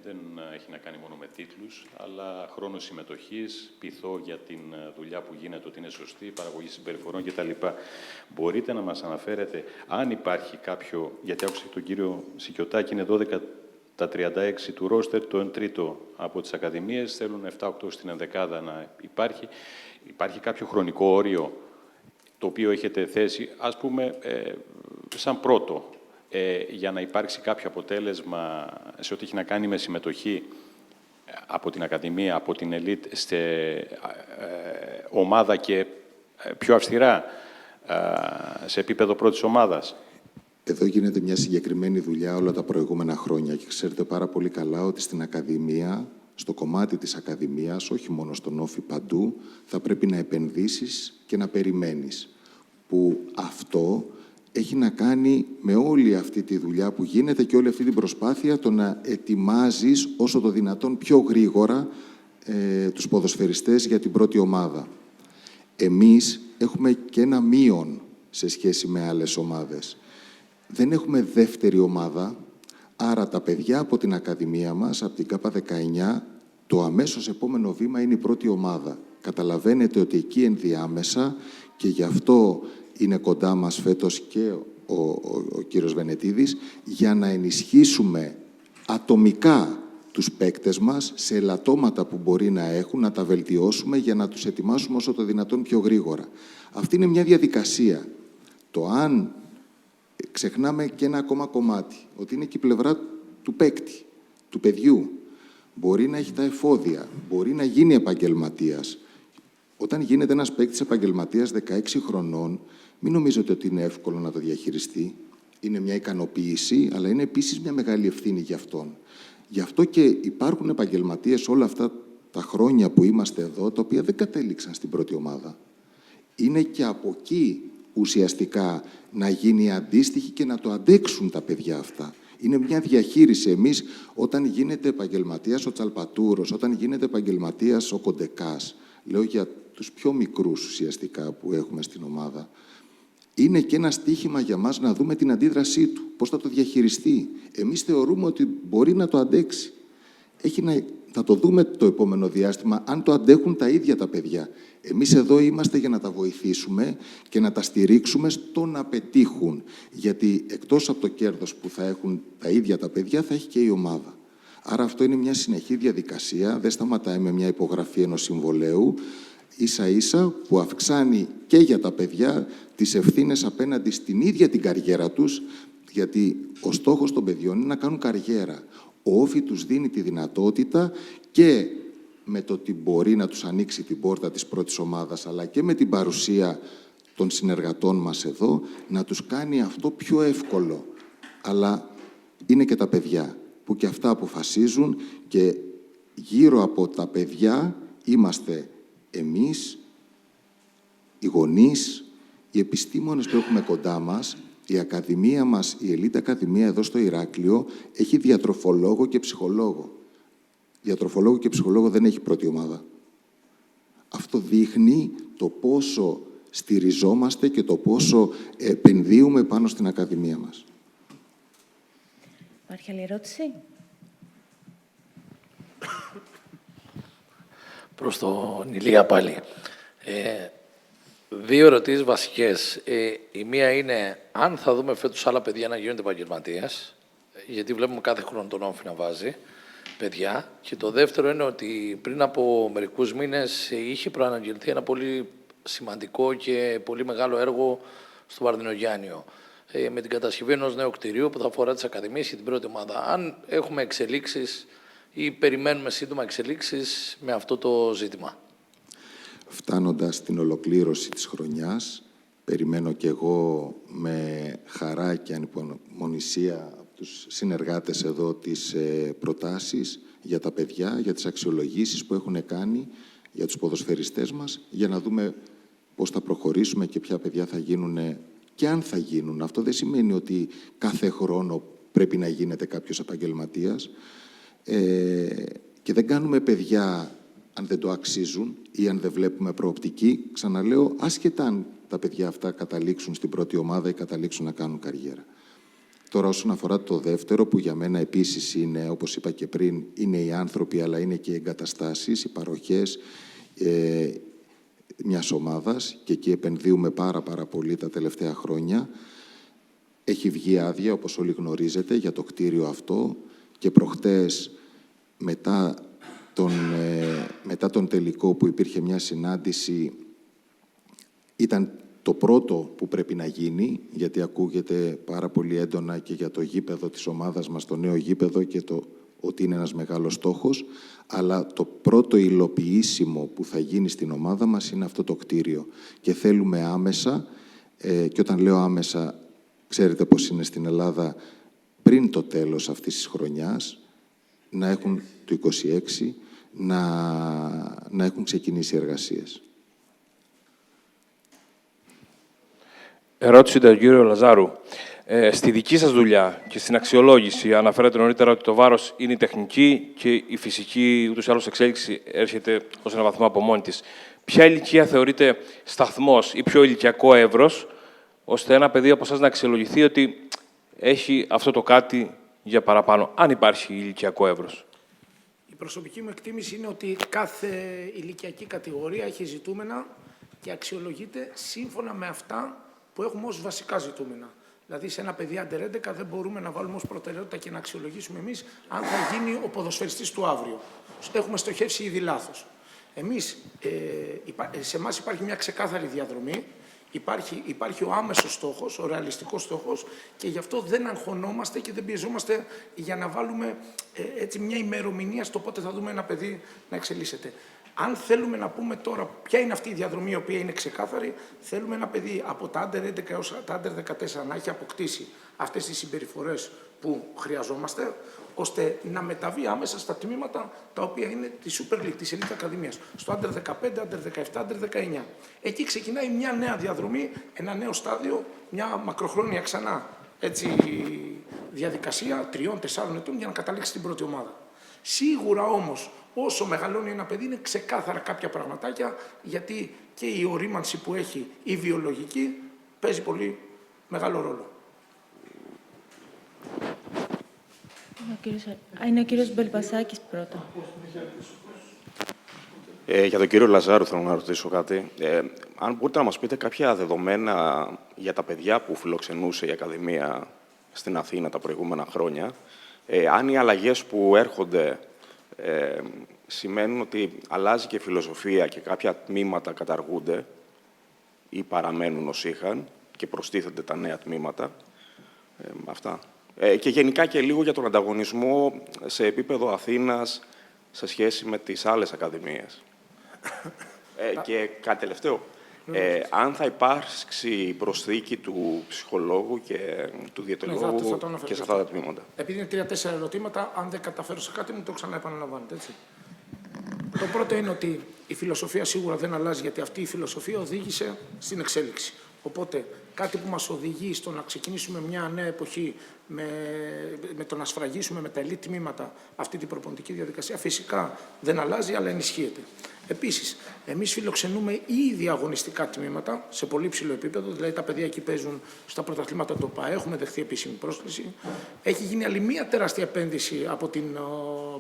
δεν έχει να κάνει μόνο με τίτλους, αλλά χρόνο συμμετοχής, πειθό για την δουλειά που γίνεται, ότι είναι σωστή, παραγωγή συμπεριφορών κτλ. Μπορείτε να μας αναφέρετε αν υπάρχει κάποιο, γιατί άκουσα τον κύριο Σικιωτάκη, είναι 12 τα 36 του ρόστερ, το 1/3 από τις ακαδημίες, θέλουν 7-8 στην ενδεκάδα να υπάρχει. Υπάρχει κάποιο χρονικό όριο το οποίο έχετε θέσει, ας πούμε, σαν πρώτο, για να υπάρξει κάποιο αποτέλεσμα σε ό,τι έχει να κάνει με συμμετοχή από την Ακαδημία, από την ελίτ, σε ομάδα και πιο αυστηρά σε επίπεδο πρώτης ομάδας? Εδώ γίνεται μια συγκεκριμένη δουλειά όλα τα προηγούμενα χρόνια και ξέρετε πάρα πολύ καλά ότι στην Ακαδημία, στο κομμάτι της Ακαδημίας, όχι μόνο στον ΟΦΗ, παντού, θα πρέπει να επενδύσεις και να περιμένεις. Που αυτό έχει να κάνει με όλη αυτή τη δουλειά που γίνεται και όλη αυτή την προσπάθεια, το να ετοιμάζεις όσο το δυνατόν πιο γρήγορα τους ποδοσφαιριστές για την πρώτη ομάδα. Εμείς έχουμε και ένα μείον σε σχέση με άλλες ομάδες. Δεν έχουμε δεύτερη ομάδα, άρα τα παιδιά από την Ακαδημία μας, από την ΚΑΠΑ19, το αμέσως επόμενο βήμα είναι η πρώτη ομάδα. Καταλαβαίνετε ότι εκεί ενδιάμεσα, και γι' αυτό είναι κοντά μας φέτος και ο κύριος Βενετίδης, για να ενισχύσουμε ατομικά τους παίκτες μας σε ελαττώματα που μπορεί να έχουν, να τα βελτιώσουμε για να τους ετοιμάσουμε όσο το δυνατόν πιο γρήγορα. Αυτή είναι μια διαδικασία. Το αν ξεχνάμε και ένα ακόμα κομμάτι, ότι είναι και η πλευρά του παίκτη, του παιδιού. Μπορεί να έχει τα εφόδια, μπορεί να γίνει επαγγελματίας. Όταν γίνεται ένας παίκτης επαγγελματίας 16 χρονών, μην νομίζετε ότι είναι εύκολο να το διαχειριστεί. είναι μια ικανοποίηση, αλλά είναι επίσης μια μεγάλη ευθύνη για αυτόν. Γι' αυτό και υπάρχουν επαγγελματίες όλα αυτά τα χρόνια που είμαστε εδώ, τα οποία δεν κατέληξαν στην πρώτη ομάδα. Είναι και από εκεί ουσιαστικά να γίνει αντίστοιχη και να το αντέξουν τα παιδιά αυτά. Είναι μια διαχείριση. Εμείς, όταν γίνεται επαγγελματίας ο Τσαλπατούρος, όταν γίνεται επαγγελματίας ο Κοντεκάς, λέω για τους πιο μικρούς ουσιαστικά που έχουμε στην ομάδα, είναι και ένα στοίχημα για μας να δούμε την αντίδρασή του, πώς θα το διαχειριστεί. Εμείς θεωρούμε ότι μπορεί να το αντέξει. Θα το δούμε το επόμενο διάστημα, αν το αντέχουν τα ίδια τα παιδιά. Εμείς εδώ είμαστε για να τα βοηθήσουμε και να τα στηρίξουμε στο να πετύχουν. Γιατί εκτός από το κέρδος που θα έχουν τα ίδια τα παιδιά, θα έχει και η ομάδα. Άρα αυτό είναι μια συνεχή διαδικασία, δεν σταματάει με μια υπογραφή ενός συμβολαίου, ίσα-ίσα που αυξάνει και για τα παιδιά τις ευθύνες απέναντι στην ίδια την καριέρα τους, γιατί ο στόχος των παιδιών είναι να κάνουν καριέρα. Ο Όφη τους δίνει τη δυνατότητα και με το ότι μπορεί να τους ανοίξει την πόρτα της πρώτης ομάδας, αλλά και με την παρουσία των συνεργατών μας εδώ, να τους κάνει αυτό πιο εύκολο. Αλλά είναι και τα παιδιά που και αυτά αποφασίζουν και γύρω από τα παιδιά είμαστε εμείς, οι γονείς, οι επιστήμονες που έχουμε κοντά μας. Η Ακαδημία μας, η Ελίτ Ακαδημία εδώ στο Ηράκλειο, έχει διατροφολόγο και ψυχολόγο. Διατροφολόγο και ψυχολόγο δεν έχει πρώτη ομάδα. Αυτό δείχνει το πόσο στηριζόμαστε και το πόσο επενδύουμε πάνω στην Ακαδημία μας. Υπάρχει άλλη ερώτηση? Προς τον Ηλία πάλι. Δύο ερωτήσεις βασικές. Η μία είναι αν θα δούμε φέτος άλλα παιδιά να γίνονται επαγγελματίες, γιατί βλέπουμε κάθε χρόνο τον Όφη να βάζει παιδιά. Και το δεύτερο είναι ότι πριν από μερικούς μήνες είχε προαναγγελθεί ένα πολύ σημαντικό και πολύ μεγάλο έργο στο Βαρδινογιάννιο, με την κατασκευή ενός νέου κτηρίου που θα αφορά τις ακαδημίες και την πρώτη ομάδα. Αν έχουμε εξελίξεις ή περιμένουμε σύντομα εξελίξεις με αυτό το ζήτημα. Φτάνοντας στην ολοκλήρωση της χρονιάς, περιμένω και εγώ με χαρά και ανυπομονησία από τους συνεργάτες εδώ τις προτάσεις για τα παιδιά, για τις αξιολογήσεις που έχουν κάνει, για τους ποδοσφαιριστές μας, για να δούμε πώς θα προχωρήσουμε και ποια παιδιά θα γίνουν και αν θα γίνουν. Αυτό δεν σημαίνει ότι κάθε χρόνο πρέπει να γίνεται κάποιος επαγγελματίας και δεν κάνουμε παιδιά αν δεν το αξίζουν ή αν δεν βλέπουμε προοπτική. Ξαναλέω, άσχετα αν τα παιδιά αυτά καταλήξουν στην πρώτη ομάδα ή καταλήξουν να κάνουν καριέρα. Τώρα, όσον αφορά το δεύτερο, που για μένα επίσης είναι, όπως είπα και πριν, είναι οι άνθρωποι, αλλά είναι και οι εγκαταστάσεις, οι παροχές μιας ομάδας, και εκεί επενδύουμε πάρα πολύ τα τελευταία χρόνια. Έχει βγει άδεια, όπως όλοι γνωρίζετε, για το κτίριο αυτό και προχτές, μετά τον τελικό που υπήρχε μια συνάντηση, ήταν το πρώτο που πρέπει να γίνει, γιατί ακούγεται πάρα πολύ έντονα και για το γήπεδο της ομάδας μας, το νέο γήπεδο, και ότι είναι ένας μεγάλος στόχος, αλλά το πρώτο υλοποιήσιμο που θα γίνει στην ομάδα μας είναι αυτό το κτίριο. Και θέλουμε άμεσα, και όταν λέω άμεσα, ξέρετε πώς είναι στην Ελλάδα, πριν το τέλος αυτής της χρονιάς, να έχουν το 26, να έχουν ξεκινήσει εργασίες. Ερώτηση τον κύριο Λαζάρου. Στη δική σας δουλειά και στην αξιολόγηση αναφέρατε νωρίτερα ότι το βάρος είναι η τεχνική και η φυσική ούτως ή άλλως εξέλιξη έρχεται ως ένα βαθμό από μόνη της. Ποια ηλικία θεωρείται σταθμός ή πιο ηλικιακό εύρος, ώστε ένα παιδί από εσάς να αξιολογηθεί ότι έχει αυτό το κάτι για παραπάνω, αν υπάρχει ηλικιακό εύρος? Η προσωπική μου εκτίμηση είναι ότι κάθε ηλικιακή κατηγορία έχει ζητούμενα και αξιολογείται σύμφωνα με αυτά που έχουμε ως βασικά ζητούμενα. Δηλαδή, σε ένα παιδί under 11 δεν μπορούμε να βάλουμε ως προτεραιότητα και να αξιολογήσουμε εμείς αν θα γίνει ο ποδοσφαιριστής του αύριο. Έχουμε στοχεύσει ήδη λάθος. Εμείς, σε εμάς υπάρχει μια ξεκάθαρη διαδρομή. Υπάρχει ο άμεσος στόχος, ο ρεαλιστικός στόχος, και γι' αυτό δεν αγχωνόμαστε και δεν πιεζόμαστε για να βάλουμε έτσι μια ημερομηνία στο πότε θα δούμε ένα παιδί να εξελίσσεται. Αν θέλουμε να πούμε τώρα ποια είναι αυτή η διαδρομή η οποία είναι ξεκάθαρη, θέλουμε ένα παιδί από τα Under 11 έως τα Under 14 να έχει αποκτήσει αυτές τις συμπεριφορές που χρειαζόμαστε, ώστε να μεταβεί άμεσα στα τμήματα τα οποία είναι τη Super League, της Elite Ακαδημίας. Στο Under 15, Under 17, Under 19. Εκεί ξεκινάει μια νέα διαδρομή, ένα νέο στάδιο, μια μακροχρόνια ξανά διαδικασία 3-4 ετών για να καταλήξει στην πρώτη ομάδα. Σίγουρα όμως, όσο μεγαλώνει ένα παιδί, είναι ξεκάθαρα κάποια πραγματάκια, γιατί και η ορίμανση που έχει η βιολογική παίζει πολύ μεγάλο ρόλο. Είναι ο κύριος Μπελπασάκης πρώτα. Για τον κύριο Λαζάρου θέλω να ρωτήσω κάτι. Αν μπορείτε να μας πείτε κάποια δεδομένα για τα παιδιά που φιλοξενούσε η Ακαδημία στην Αθήνα τα προηγούμενα χρόνια, αν οι αλλαγές που έρχονται σημαίνουν ότι αλλάζει και η φιλοσοφία και κάποια τμήματα καταργούνται ή παραμένουν ως είχαν και προστίθενται τα νέα τμήματα. Αυτά. Και γενικά και λίγο για τον ανταγωνισμό σε επίπεδο Αθήνας σε σχέση με τις άλλες ακαδημίες. Και κάτι τελευταίο. Αν θα υπάρξει προσθήκη του ψυχολόγου και του διαιτολόγου και σε αυτά τα τμήματα. Επειδή είναι 3-4 ερωτήματα, αν δεν καταφέρω σε κάτι μου το ξαναεπαναλαμβάνετε, έτσι. Το πρώτο είναι ότι η φιλοσοφία σίγουρα δεν αλλάζει, γιατί αυτή η φιλοσοφία οδήγησε στην εξέλιξη. Οπότε, κάτι που μας οδηγεί στο να ξεκινήσουμε μια νέα εποχή με το να σφραγίσουμε με τα elite τμήματα αυτή την προπονητική διαδικασία, φυσικά δεν αλλάζει, αλλά ενισχύεται. Επίσης, εμείς φιλοξενούμε ήδη αγωνιστικά τμήματα σε πολύ ψηλό επίπεδο, δηλαδή τα παιδιά εκεί παίζουν στα πρωταθλήματα του ΠΑΕ, έχουμε δεχθεί επίσημη πρόσκληση. Έχει γίνει άλλη μία τεράστια επένδυση από την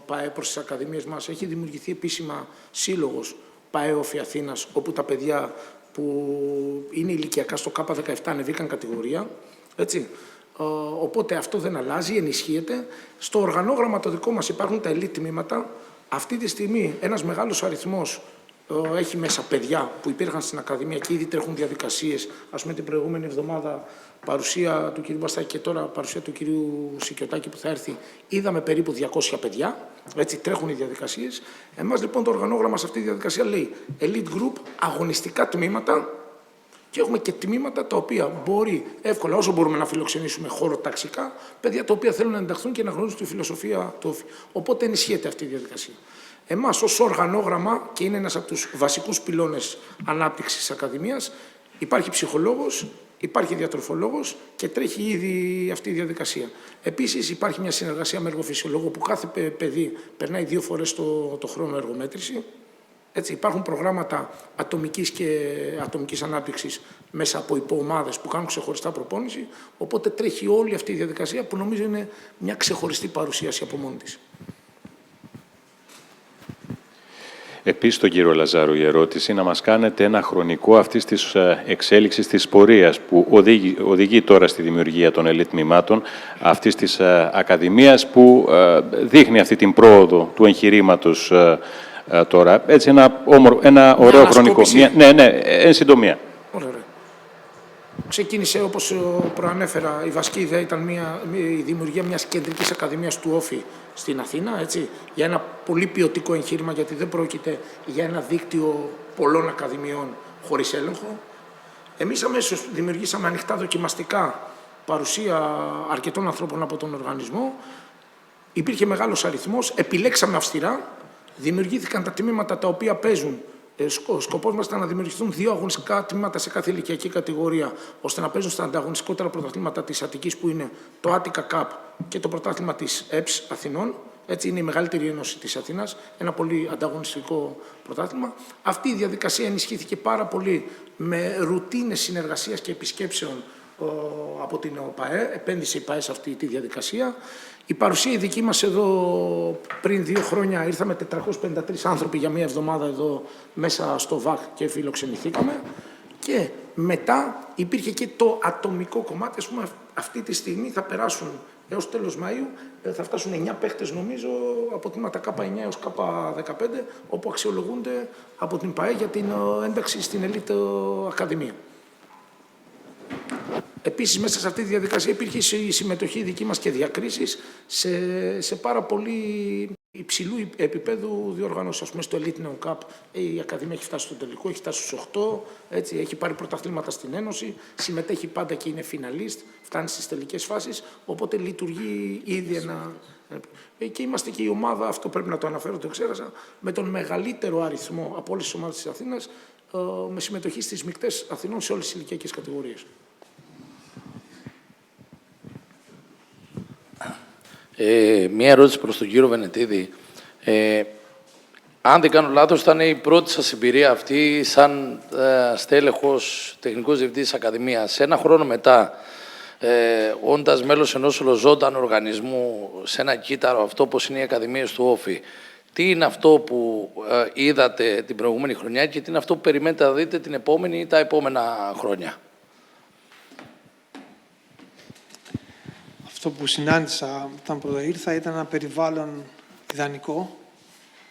ΠΑΕ προς τις ακαδημίες μας. Έχει δημιουργηθεί επίσημα σύλλογος ΠΑΕ Όφη Αθήνας, όπου τα παιδιά που είναι ηλικιακά στο K17 ανεβήκαν κατηγορία. Έτσι. Οπότε αυτό δεν αλλάζει, ενισχύεται. Στο οργανόγραμμα το δικό μας υπάρχουν τα elite τμήματα. Αυτή τη στιγμή ένας μεγάλος αριθμός έχει μέσα παιδιά που υπήρχαν στην Ακαδημία και ήδη τρέχουν διαδικασίες. Ας πούμε την προηγούμενη εβδομάδα παρουσία του κ. Μπαστάκη και τώρα παρουσία του κ. Σικιωτάκη που θα έρθει, είδαμε περίπου 200 παιδιά. Έτσι τρέχουν οι διαδικασίες. Εμάς λοιπόν το οργανόγραμμα σε αυτή τη διαδικασία λέει elite group, αγωνιστικά τμήματα. Και έχουμε και τμήματα τα οποία μπορεί εύκολα, όσο μπορούμε να φιλοξενήσουμε χωροταξικά, παιδιά τα οποία θέλουν να ενταχθούν και να γνωρίζουν τη φιλοσοφία του Όφη. Οπότε ενισχύεται αυτή η διαδικασία. Εμάς ως οργανόγραμμα, και είναι ένας από τους βασικούς πυλώνες ανάπτυξης της Ακαδημίας, υπάρχει ψυχολόγος, υπάρχει διατροφολόγος και τρέχει ήδη αυτή η διαδικασία. Επίσης υπάρχει μια συνεργασία με εργοφυσιολόγο που κάθε παιδί περνάει 2 φορές το χρόνο εργομέτρηση. Έτσι, υπάρχουν προγράμματα ατομικής ανάπτυξης μέσα από υποομάδες που κάνουν ξεχωριστά προπόνηση, οπότε τρέχει όλη αυτή η διαδικασία που νομίζω είναι μια ξεχωριστή παρουσίαση από μόνη της. Επίσης, τον κύριο Λαζάρου, η ερώτηση να μας κάνετε ένα χρονικό αυτής της εξέλιξης της πορείας που οδηγεί τώρα στη δημιουργία των ελίτ τμήματων αυτής της ακαδημίας που δείχνει αυτή την πρόοδο του εγχειρήματος τώρα. Έτσι, ένα ωραίο χρονικό. Ναι, εν συντομία. Ωραία. Ξεκίνησε, όπως προανέφερα, η βασική ιδέα ήταν η δημιουργία μιας κεντρικής ακαδημίας του Όφη στην Αθήνα, έτσι, για ένα πολύ ποιοτικό εγχείρημα, γιατί δεν πρόκειται για ένα δίκτυο πολλών ακαδημιών χωρίς έλεγχο. Εμείς αμέσως δημιουργήσαμε ανοιχτά δοκιμαστικά παρουσία αρκετών ανθρώπων από τον οργανισμό. Υπήρχε μεγάλος αριθμός, επιλέξαμε αυστηρά, δημιουργήθηκαν τα τμήματα τα οποία παίζουν. Ο σκοπός μας ήταν να δημιουργηθούν 2 αγωνιστικά τμήματα σε κάθε ηλικιακή κατηγορία, ώστε να παίζουν στα ανταγωνιστικότερα πρωταθλήματα της Αττικής, που είναι το Attica Cup και το πρωτάθλημα της ΕΠΣ Αθηνών. Έτσι είναι η μεγαλύτερη ένωση της Αθήνας, ένα πολύ ανταγωνιστικό πρωτάθλημα. Αυτή η διαδικασία ενισχύθηκε πάρα πολύ με ρουτίνες συνεργασίας και επισκέψεων από την ΟΠΑΕ. Επένδυσε η ΠΑΕ σε αυτή τη διαδικασία. Η παρουσία η δική μας εδώ πριν 2 χρόνια, ήρθαμε 453 άνθρωποι για 1 εβδομάδα εδώ μέσα στο ΒΑΚ και φιλοξενηθήκαμε. Και μετά υπήρχε και το ατομικό κομμάτι. Ας πούμε, αυτή τη στιγμή θα περάσουν έως τέλος Μαΐου, θα φτάσουν 9 παίχτες νομίζω από τμήματα K9 έως K15, όπου αξιολογούνται από την ΠΑΕ για την ένταξη στην Ελίτ Ακαδημία. Επίσης, μέσα σε αυτή τη διαδικασία υπήρχε η συμμετοχή δική μας και διακρίσεις σε πάρα πολύ υψηλού επίπεδου διοργανώσεις. Ας πούμε, στο Elite Neo Cup η Ακαδημία έχει φτάσει στο τελικό, έχει φτάσει στους 8, έτσι, έχει πάρει πρωταθλήματα στην Ένωση, συμμετέχει πάντα και είναι φιναλίστ, φτάνει στις τελικές φάσεις, οπότε λειτουργεί ήδη ένα... Και είμαστε και η ομάδα, αυτό πρέπει να το αναφέρω, το ξέχασα, με τον μεγαλύτερο αριθμό από όλες τις ομάδες της Αθήνας, με συμμετοχή στις μεικτές Αθηνών σε όλες τις ηλικιακές κατηγορίες. Μία ερώτηση προς τον κύριο Βενετίδη. Αν δεν κάνω λάθος, ήταν η πρώτη σας εμπειρία αυτή σαν στέλεχος τεχνικός διευθυντής της Ακαδημίας. Ένα χρόνο μετά, όντας μέλος ενός ολοζώντανου οργανισμού, σε ένα κύτταρο, αυτό όπως είναι οι Ακαδημίες του Όφη, τι είναι αυτό που είδατε την προηγούμενη χρονιά και τι είναι αυτό που περιμένετε να δείτε την επόμενη ή τα επόμενα χρόνια? Αυτό που συνάντησα όταν πρώτα ήρθα ήταν ένα περιβάλλον ιδανικό.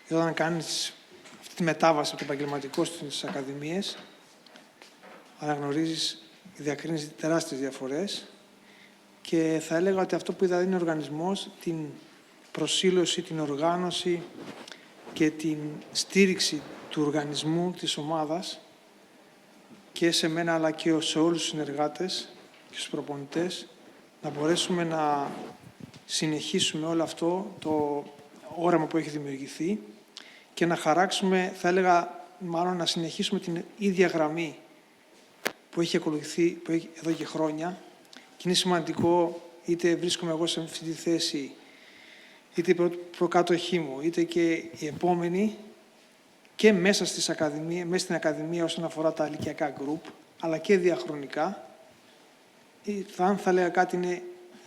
Όταν κάνεις αυτή τη μετάβαση από το επαγγελματικό στις ακαδημίες, αναγνωρίζεις και διακρίνεις τεράστιες διαφορές και θα έλεγα ότι αυτό που είδα είναι ο οργανισμός, την προσήλωση, την οργάνωση και την στήριξη του οργανισμού, της ομάδας και σε μένα αλλά και σε όλους τους συνεργάτες και στους προπονητές, να μπορέσουμε να συνεχίσουμε όλο αυτό το όραμα που έχει δημιουργηθεί και να χαράξουμε, θα έλεγα, μάλλον να συνεχίσουμε την ίδια γραμμή που έχει ακολουθηθεί εδώ και χρόνια. Και είναι σημαντικό, είτε βρίσκομαι εγώ σε αυτή τη θέση, είτε η προκάτοχή μου, είτε και οι επόμενοι, και μέσα στην Ακαδημία όσον αφορά τα ηλικιακά γκρουπ, αλλά και διαχρονικά, θα έλεγα κάτι είναι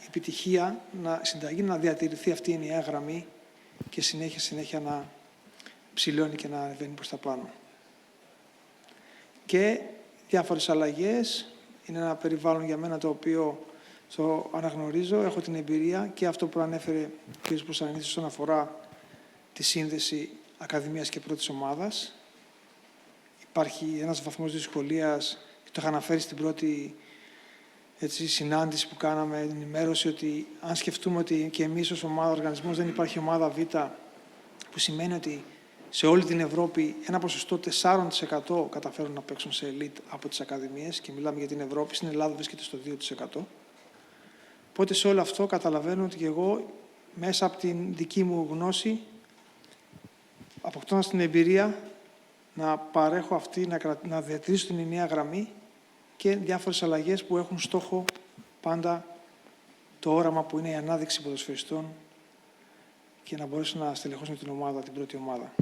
επιτυχία να συνταγεί, να διατηρηθεί αυτή η ενιαία γραμμή και συνέχεια να ψηλώνει και να ανεβαίνει προς τα πάνω. Και διάφορες αλλαγές, είναι ένα περιβάλλον για μένα το οποίο το αναγνωρίζω, έχω την εμπειρία και αυτό που ανέφερε ο κ. Ποσανίδης όσον αφορά τη σύνδεση Ακαδημίας και πρώτης ομάδας. Υπάρχει ένας βαθμός δυσκολίας, το είχα αναφέρει στην πρώτη συνάντηση που κάναμε, ενημέρωση, ότι αν σκεφτούμε ότι και εμείς ως ομάδα, οργανισμός, δεν υπάρχει ομάδα Β, που σημαίνει ότι σε όλη την Ευρώπη ένα ποσοστό 4% καταφέρουν να παίξουν σε elite από τις ακαδημίες και μιλάμε για την Ευρώπη, στην Ελλάδα βρίσκεται στο 2%. Οπότε σε όλο αυτό καταλαβαίνω ότι και εγώ μέσα από την δική μου γνώση, αποκτώντας την εμπειρία, να παρέχω αυτή, να διατηρήσω την ενιαία γραμμή και διάφορες αλλαγές που έχουν στόχο πάντα το όραμα που είναι η ανάδειξη ποδοσφαιριστών και να μπορέσουν να στελεχώσουν την ομάδα, την πρώτη ομάδα.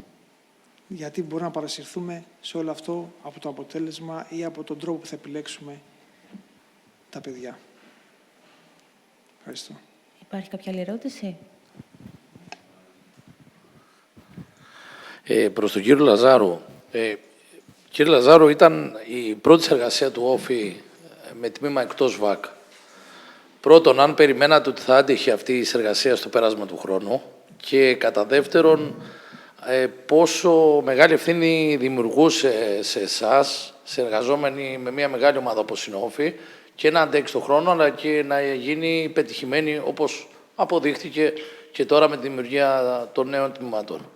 Γιατί μπορούμε να παρασυρθούμε σε όλο αυτό από το αποτέλεσμα ή από τον τρόπο που θα επιλέξουμε τα παιδιά. Ευχαριστώ. Υπάρχει κάποια άλλη ερώτηση? Προς τον κύριο Λαζάρου. Κύριε Λαζάρου, ήταν η πρώτη εργασία του Όφη με τμήμα εκτός ΒΑΚ. Πρώτον, αν περιμένατε ότι θα άντεχε αυτή η εργασία στο πέρασμα του χρόνου, και κατά δεύτερον, πόσο μεγάλη ευθύνη δημιουργούσε σε εσάς, σε εργαζόμενοι με μια μεγάλη ομάδα όπως είναι Όφη, και να αντέξει τον χρόνο, αλλά και να γίνει πετυχημένη όπως αποδείχτηκε και τώρα με τη δημιουργία των νέων τμήματων.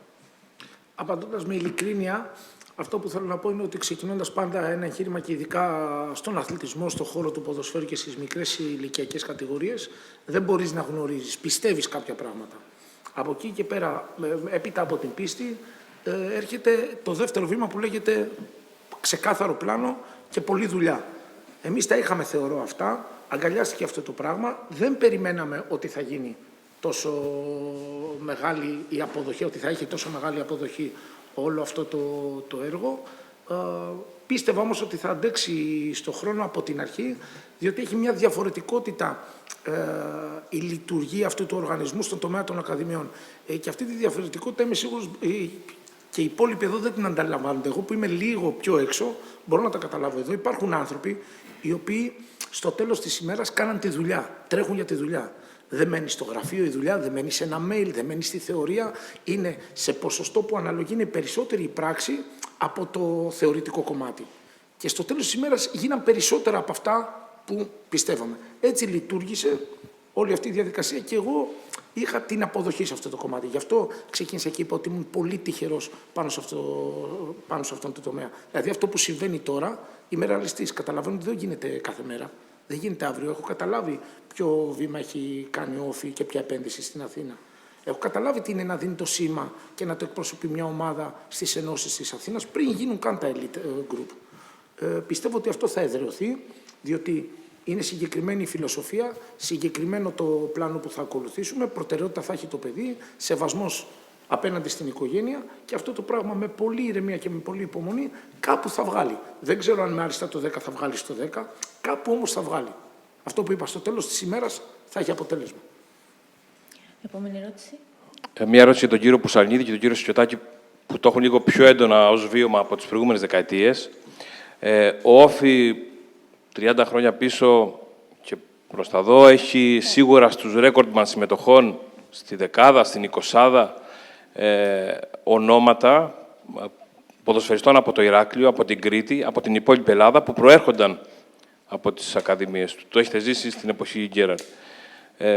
Απαντώντας με ειλικρίνεια, αυτό που θέλω να πω είναι ότι ξεκινώντας πάντα ένα εγχείρημα και ειδικά στον αθλητισμό, στον χώρο του ποδοσφαίρου και στις μικρές ηλικιακές κατηγορίες, δεν μπορείς να γνωρίζεις, πιστεύεις κάποια πράγματα. Από εκεί και πέρα, έπειτα από την πίστη, έρχεται το δεύτερο βήμα που λέγεται ξεκάθαρο πλάνο και πολλή δουλειά. Εμείς τα είχαμε, θεωρώ, αυτά, αγκαλιάστηκε αυτό το πράγμα, δεν περιμέναμε ότι θα γίνει τόσο μεγάλη η αποδοχή, ότι θα έχει τόσο μεγάλη αποδοχή όλο αυτό το έργο. Πίστευα όμως ότι θα αντέξει στο χρόνο από την αρχή, διότι έχει μια διαφορετικότητα η λειτουργία αυτού του οργανισμού στον τομέα των ακαδημιών. Και αυτή τη διαφορετικότητα είμαι σίγουρος και οι υπόλοιποι εδώ δεν την ανταλαμβάνονται. Εγώ που είμαι λίγο πιο έξω μπορώ να τα καταλάβω. Εδώ υπάρχουν άνθρωποι οι οποίοι στο τέλος της ημέρας κάναν τη δουλειά, τρέχουν για τη δουλειά. Δεν μένει στο γραφείο η δουλειά, δεν μένει σε ένα mail, δεν μένει στη θεωρία. Είναι σε ποσοστό που αναλογεί, είναι περισσότερη η πράξη από το θεωρητικό κομμάτι. Και στο τέλος της ημέρας γίναν περισσότερα από αυτά που πιστεύαμε. Έτσι λειτουργήσε όλη αυτή η διαδικασία και εγώ είχα την αποδοχή σε αυτό το κομμάτι. Γι' αυτό ξεκίνησα και είπα ότι ήμουν πολύ τυχερός πάνω σε αυτόν το τομέα. Δηλαδή αυτό που συμβαίνει τώρα, είμαι ρεαλιστής. Καταλαβαίνω ότι δεν γίνεται κάθε μέρα. Δεν γίνεται αύριο. Έχω καταλάβει ποιο βήμα έχει κάνει ο Όφη και ποια επένδυση στην Αθήνα. Έχω καταλάβει τι είναι να δίνει το σήμα και να το εκπροσωπεί μια ομάδα στις ενώσεις της Αθήνας πριν γίνουν καν τα elite group. Πιστεύω ότι αυτό θα εδραιωθεί, διότι είναι συγκεκριμένη η φιλοσοφία, συγκεκριμένο το πλάνο που θα ακολουθήσουμε, προτεραιότητα θα έχει το παιδί, σεβασμός απέναντι στην οικογένεια και αυτό το πράγμα με πολλή ηρεμία και με πολλή υπομονή κάπου θα βγάλει. Δεν ξέρω αν με άριστα το 10 θα βγάλει στο 10, κάπου όμως θα βγάλει. Αυτό που είπα, στο τέλος της ημέρας θα έχει αποτέλεσμα. Επόμενη ερώτηση. Μία ερώτηση για τον κύριο Πουσανίδη και τον κύριο Σιωτάκη, που το έχουν λίγο πιο έντονα ως βίωμα από τις προηγούμενες δεκαετίες. Ο Όφη 30 χρόνια πίσω και προς τα δω έχει σίγουρα στους ρέκορντμαν συμμετοχών στη δεκάδα, στην 20άδα ονόματα ποδοσφαιριστών από το Ηράκλειο, από την Κρήτη, από την υπόλοιπη Ελλάδα που προέρχονταν από τις ακαδημίες του. Το έχετε ζήσει στην εποχή Γκέραρντ.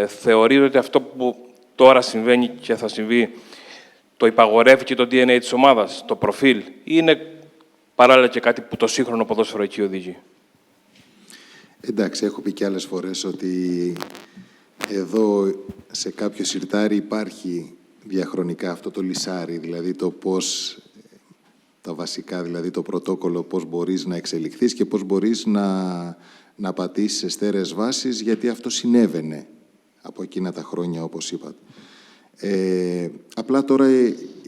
Θεωρείτε ότι αυτό που τώρα συμβαίνει και θα συμβεί το υπαγορεύει και το DNA της ομάδας, το προφίλ, ή είναι παράλληλα και κάτι που το σύγχρονο ποδόσφαιρο εκεί οδηγεί? Εντάξει, έχω πει και άλλες φορές ότι εδώ σε κάποιο σιρτάρι υπάρχει διαχρονικά αυτό το λυσάρι, δηλαδή το πώς, τα βασικά, δηλαδή το πρωτόκολλο, πώς μπορείς να εξελιχθείς και πώς μπορείς να πατήσεις σε στέρεες βάσεις, γιατί αυτό συνέβαινε από εκείνα τα χρόνια, όπως είπατε. Απλά τώρα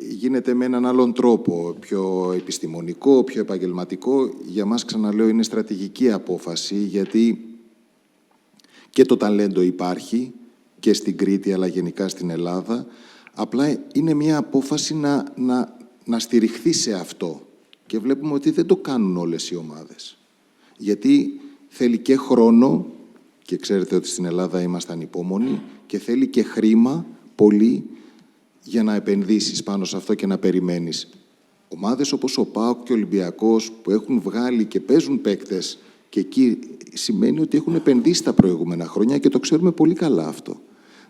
γίνεται με έναν άλλον τρόπο, πιο επιστημονικό, πιο επαγγελματικό. Για μας, ξαναλέω, είναι στρατηγική απόφαση, γιατί και το ταλέντο υπάρχει και στην Κρήτη, αλλά γενικά στην Ελλάδα. Απλά είναι μια απόφαση να στηριχθεί σε αυτό. Και βλέπουμε ότι δεν το κάνουν όλες οι ομάδες. Γιατί θέλει και χρόνο, και ξέρετε ότι στην Ελλάδα ήμασταν υπόμονοι, και θέλει και χρήμα πολύ για να επενδύσεις πάνω σε αυτό και να περιμένεις. Ομάδες όπως ο ΠΑΟΚ και ο Ολυμπιακός που έχουν βγάλει και παίζουν παίκτες, και εκεί σημαίνει ότι έχουν επενδύσει τα προηγούμενα χρόνια και το ξέρουμε πολύ καλά αυτό.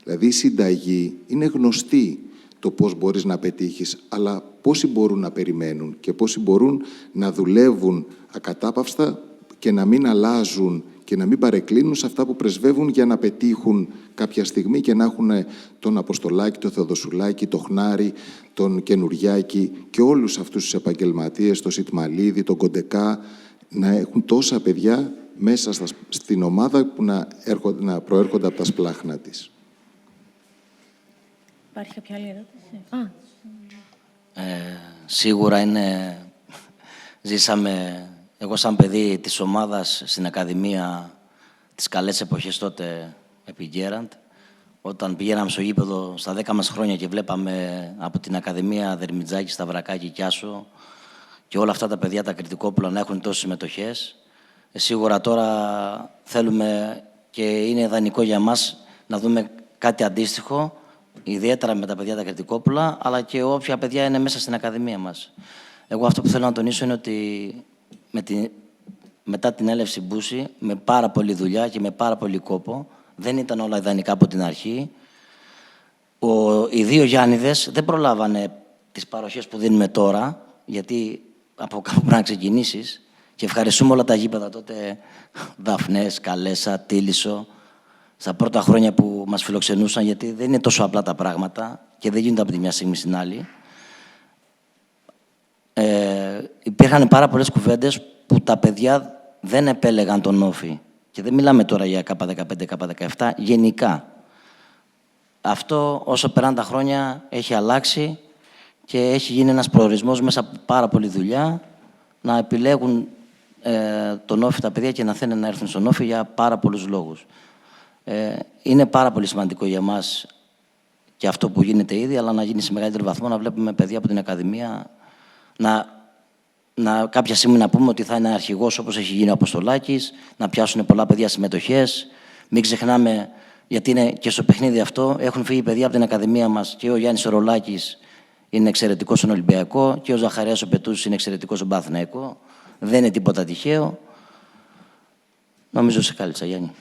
Δηλαδή η συνταγή είναι γνωστή, το πώς μπορείς να πετύχεις, αλλά πόσοι μπορούν να περιμένουν και πόσοι μπορούν να δουλεύουν ακατάπαυστα και να μην αλλάζουν και να μην παρεκκλίνουν σε αυτά που πρεσβεύουν για να πετύχουν κάποια στιγμή και να έχουν τον Αποστολάκη, τον Θεοδοσουλάκη, τον Χνάρη, τον Καινουριάκη και όλους αυτούς τους επαγγελματίες, τον Σιτμαλίδη, τον Κοντεκά, να έχουν τόσα παιδιά μέσα στην ομάδα που να προέρχονται από τα σπλάχνα της. Υπάρχει κάποια άλλη ερώτηση? Σίγουρα είναι... Ζήσαμε... Εγώ σαν παιδί της ομάδας στην Ακαδημία τις καλές εποχές τότε επί Γκέραντ, όταν πηγαίναμε στο γήπεδο στα 10 μας χρόνια και βλέπαμε από την Ακαδημία Δερμιτζάκη, Σταυρακάκη, Κιάσο και όλα αυτά τα παιδιά τα Κρητικόπουλα να έχουν τόσες συμμετοχές. Σίγουρα τώρα θέλουμε και είναι ιδανικό για μας να δούμε κάτι αντίστοιχο, ιδιαίτερα με τα παιδιά τα Κρητικόπουλα, αλλά και όποια παιδιά είναι μέσα στην Ακαδημία μας. Εγώ αυτό που θέλω να τονίσω είναι ότι μετά την έλευση Μπούση, με πάρα πολλή δουλειά και με πάρα πολύ κόπο, δεν ήταν όλα ιδανικά από την αρχή. Οι δύο Γιάννηδες δεν προλάβανε τις παροχές που δίνουμε τώρα, γιατί από κάπου πρέπει να ξεκινήσεις. Και ευχαριστούμε όλα τα γήπεδα τότε, Δαφνές, Καλέσα, Τίλισσο, στα πρώτα χρόνια που μας φιλοξενούσαν, γιατί δεν είναι τόσο απλά τα πράγματα και δεν γίνονται από τη μια στιγμή στην άλλη. Υπήρχαν πάρα πολλές κουβέντες που τα παιδιά δεν επέλεγαν τον Όφη. Και δεν μιλάμε τώρα για K15, K17, γενικά. Αυτό όσο περνάνε τα χρόνια έχει αλλάξει και έχει γίνει ένας προορισμός μέσα από πάρα πολλή δουλειά να επιλέγουν τον Όφη τα παιδιά και να θέλουν να έρθουν στον Όφη για πάρα πολλούς λόγους. Είναι πάρα πολύ σημαντικό για μας και αυτό που γίνεται ήδη, αλλά να γίνει σε μεγαλύτερο βαθμό, να βλέπουμε παιδιά από την Ακαδημία κάποια στιγμή να πούμε ότι θα είναι αρχηγός όπως έχει γίνει ο Αποστολάκης, να πιάσουν πολλά παιδιά συμμετοχές. Μην ξεχνάμε, γιατί είναι και στο παιχνίδι αυτό, έχουν φύγει παιδιά από την Ακαδημία μας και ο Γιάννης Ορολάκης είναι εξαιρετικός στον Ολυμπιακό και ο Ζαχαρέας ο Πετούς είναι εξαιρετικός στον Παναθηναϊκό. Δεν είναι τίποτα τυχαίο. Νομίζω σε κάλυψα, Γιάννη.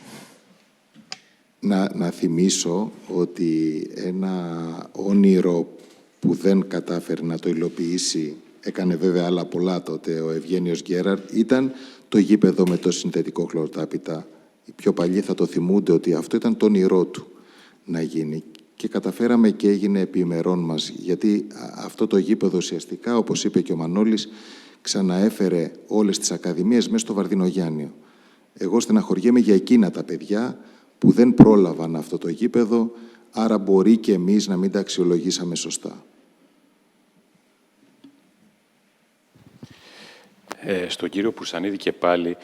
Να θυμίσω ότι ένα όνειρο που δεν κατάφερε να το υλοποιήσει, έκανε βέβαια άλλα πολλά τότε ο Ευγένιος Γκέραρντ, ήταν το γήπεδο με το συνθετικό χλωροτάπητα. Οι πιο παλιοί θα το θυμούνται ότι αυτό ήταν το όνειρό του να γίνει. Και καταφέραμε και έγινε επί ημερών μας, γιατί αυτό το γήπεδο ουσιαστικά, όπως είπε και ο Μανώλης, ξαναέφερε όλες τις ακαδημίες μέσα στο Βαρδινογιάννιο. Εγώ στεναχωριέμαι για εκείνα τα παιδιά που δεν πρόλαβαν αυτό το γήπεδο, άρα μπορεί και εμείς να μην τα αξιολογήσαμε σωστά. Στον κύριο Πουρσανίδη και πάλι,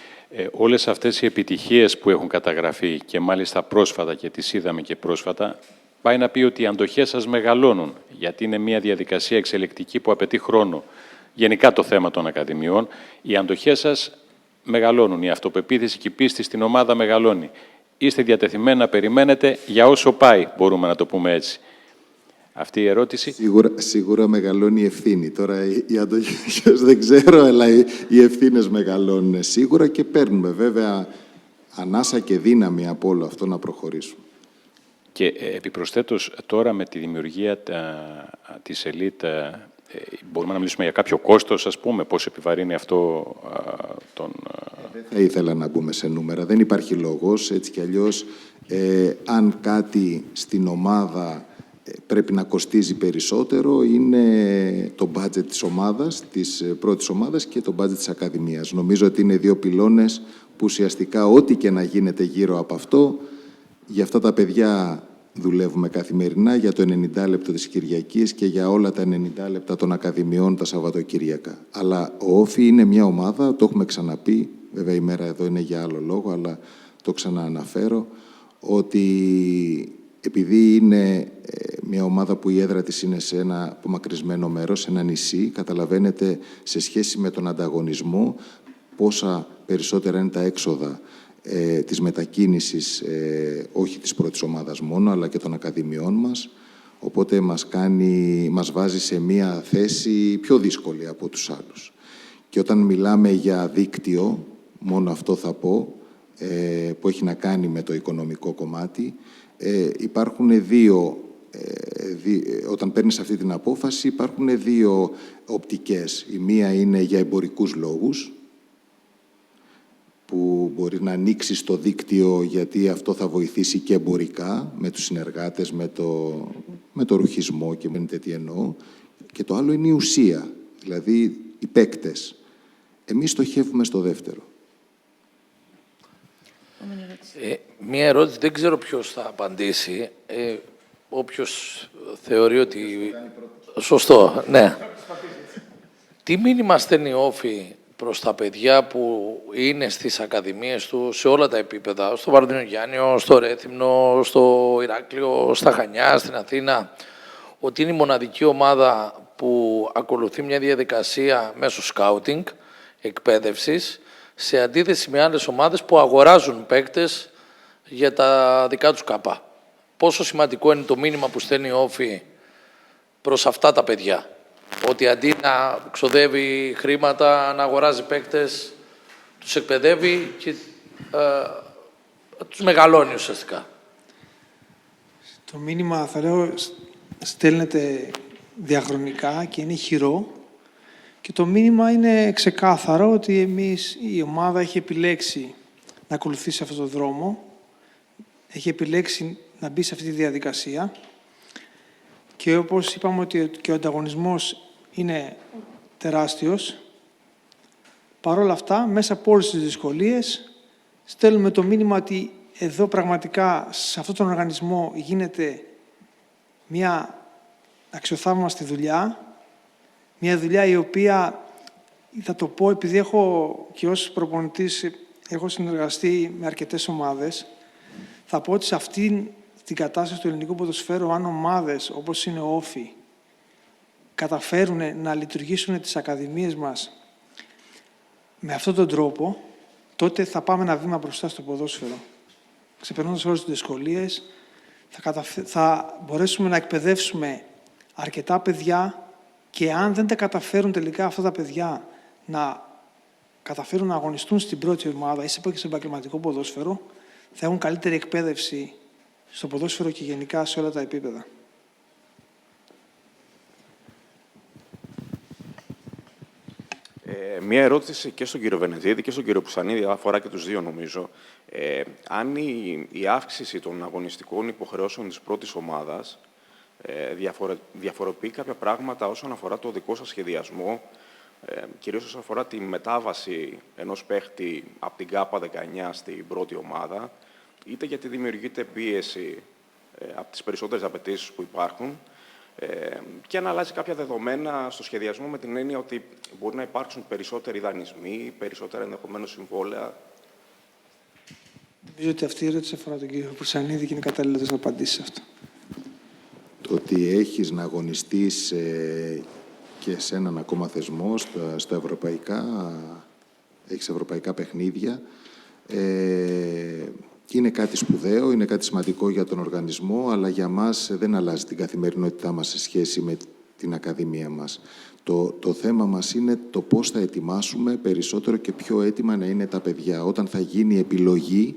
όλες αυτές οι επιτυχίες που έχουν καταγραφεί και μάλιστα πρόσφατα και τις είδαμε και πρόσφατα, πάει να πει ότι οι αντοχές σας μεγαλώνουν, γιατί είναι μια διαδικασία εξελικτική που απαιτεί χρόνο. Γενικά το θέμα των ακαδημιών, οι αντοχές σας μεγαλώνουν, η αυτοπεποίθηση και η πίστη στην ομάδα μεγαλώνει. Είστε διατεθειμένοι να περιμένετε για όσο πάει, μπορούμε να το πούμε έτσι. Αυτή η ερώτηση. Σίγουρα μεγαλώνει η ευθύνη. Τώρα οι αντοχές δεν ξέρω, αλλά οι ευθύνες μεγαλώνουν σίγουρα και παίρνουμε βέβαια ανάσα και δύναμη από όλο αυτό να προχωρήσουμε. Και επιπροσθέτως τώρα με τη δημιουργία της ΕΛΙΤ, μπορούμε να μιλήσουμε για κάποιο κόστος, ας πούμε, πώς επιβαρύνει αυτό τον... Δεν θα ήθελα να μπούμε σε νούμερα. Δεν υπάρχει λόγος, έτσι κι αλλιώς, αν κάτι στην ομάδα πρέπει να κοστίζει περισσότερο, είναι το budget της ομάδας, της πρώτης ομάδας και το budget της ακαδημίας. Νομίζω ότι είναι δύο πυλώνες που ουσιαστικά ό,τι και να γίνεται γύρω από αυτό, για αυτά τα παιδιά δουλεύουμε καθημερινά, για το 90 λεπτό της Κυριακής και για όλα τα 90 λεπτά των ακαδημιών τα Σαββατοκύριακα. Αλλά ο Όφη είναι μια ομάδα, το έχουμε ξαναπεί, βέβαια η μέρα εδώ είναι για άλλο λόγο, αλλά το ξανααναφέρω, ότι επειδή είναι μια ομάδα που η έδρα της είναι σε ένα απομακρυσμένο μέρος, σε ένα νησί, καταλαβαίνετε σε σχέση με τον ανταγωνισμό πόσα περισσότερα είναι τα έξοδα της μετακίνησης, όχι της πρώτης ομάδας μόνο, αλλά και των ακαδημιών μας. Οπότε μας βάζει σε μια θέση πιο δύσκολη από τους άλλους. Και όταν μιλάμε για δίκτυο, μόνο αυτό θα πω, που έχει να κάνει με το οικονομικό κομμάτι, υπάρχουν όταν παίρνεις αυτή την απόφαση, υπάρχουν δύο οπτικές. Η μία είναι για εμπορικούς λόγους, που μπορεί να ανοίξει το δίκτυο γιατί αυτό θα βοηθήσει και εμπορικά με τους συνεργάτες, με το ρουχισμό και με τι εννοώ. Και το άλλο είναι η ουσία, δηλαδή οι παίκτες. Εμείς στοχεύουμε στο δεύτερο. Μία ερώτηση, δεν ξέρω ποιος θα απαντήσει. Όποιος θεωρεί ότι... Σωστό, ναι. Τι μήνυμα στέλνει Όφη προς τα παιδιά που είναι στις ακαδημίες του σε όλα τα επίπεδα, στο Βαρδινογιάννιο, στο Ρέθυμνο, στο Ηράκλειο, στα Χανιά, στην Αθήνα, ότι είναι η μοναδική ομάδα που ακολουθεί μια διαδικασία μέσω σκάουτινγκ, εκπαίδευσης, σε αντίθεση με άλλες ομάδες που αγοράζουν παίκτες για τα δικά τους καπά. Πόσο σημαντικό είναι το μήνυμα που στέλνει ο Όφη προς αυτά τα παιδιά, ότι αντί να ξοδεύει χρήματα, να αγοράζει παίκτες, τους εκπαιδεύει και τους μεγαλώνει ουσιαστικά. Το μήνυμα, θα λέω, στέλνεται διαχρονικά και είναι χειρό. Και το μήνυμα είναι ξεκάθαρο ότι η ομάδα έχει επιλέξει να ακολουθήσει αυτόν τον δρόμο, έχει επιλέξει να μπει σε αυτή τη διαδικασία και όπως είπαμε ότι και ο ανταγωνισμός είναι τεράστιος, παρόλα αυτά, μέσα από όλες τις δυσκολίες, στέλνουμε το μήνυμα ότι εδώ πραγματικά σε αυτόν τον οργανισμό γίνεται μια αξιοθαύμαστη δουλειά, μια δουλειά η οποία, θα το πω, επειδή έχω και ως προπονητής έχω συνεργαστεί με αρκετές ομάδες, θα πω ότι σε αυτήν την κατάσταση του ελληνικού ποδοσφαίρου, αν ομάδες όπως είναι ο Όφη καταφέρουν να λειτουργήσουν τις ακαδημίες μας με αυτόν τον τρόπο, τότε θα πάμε ένα βήμα μπροστά στο ποδόσφαιρο. Ξεπερνώντας όλες τις δυσκολίες, θα μπορέσουμε να εκπαιδεύσουμε αρκετά παιδιά και αν δεν τα καταφέρουν τελικά αυτά τα παιδιά να καταφέρουν να αγωνιστούν στην πρώτη ομάδα ή σε επαγγελματικό ποδόσφαιρο, θα έχουν καλύτερη εκπαίδευση στο ποδόσφαιρο και γενικά σε όλα τα επίπεδα. Μία ερώτηση και στον κύριο Βενεδίδη και στον κύριο Πουσανίδη, αφορά και τους δύο νομίζω. Αν η αύξηση των αγωνιστικών υποχρεώσεων της πρώτης ομάδας διαφοροποιεί κάποια πράγματα όσον αφορά το δικό σας σχεδιασμό, κυρίως όσον αφορά τη μετάβαση ενός παίχτη από την ΚΑΠΑ 19 στην πρώτη ομάδα, είτε γιατί δημιουργείται πίεση από τις περισσότερες απαιτήσεις που υπάρχουν, και αν αλλάζει κάποια δεδομένα στο σχεδιασμό με την έννοια ότι μπορεί να υπάρξουν περισσότεροι δανεισμοί, περισσότερα ενδεχομένως συμβόλαια. Νομίζω ότι αυτή η ερώτηση αφορά τον κύριο Πουρσανίδη και είναι κατάλληλος να απαντήσει σε αυτό. Το ότι έχεις να αγωνιστείς και σε έναν ακόμα θεσμό, στα ευρωπαϊκά, έχεις ευρωπαϊκά παιχνίδια, είναι κάτι σπουδαίο, είναι κάτι σημαντικό για τον οργανισμό, αλλά για μας δεν αλλάζει την καθημερινότητά μας σε σχέση με την Ακαδημία μας. Το θέμα μας είναι το πώς θα ετοιμάσουμε περισσότερο και πιο έτοιμα να είναι τα παιδιά. Όταν θα γίνει επιλογή,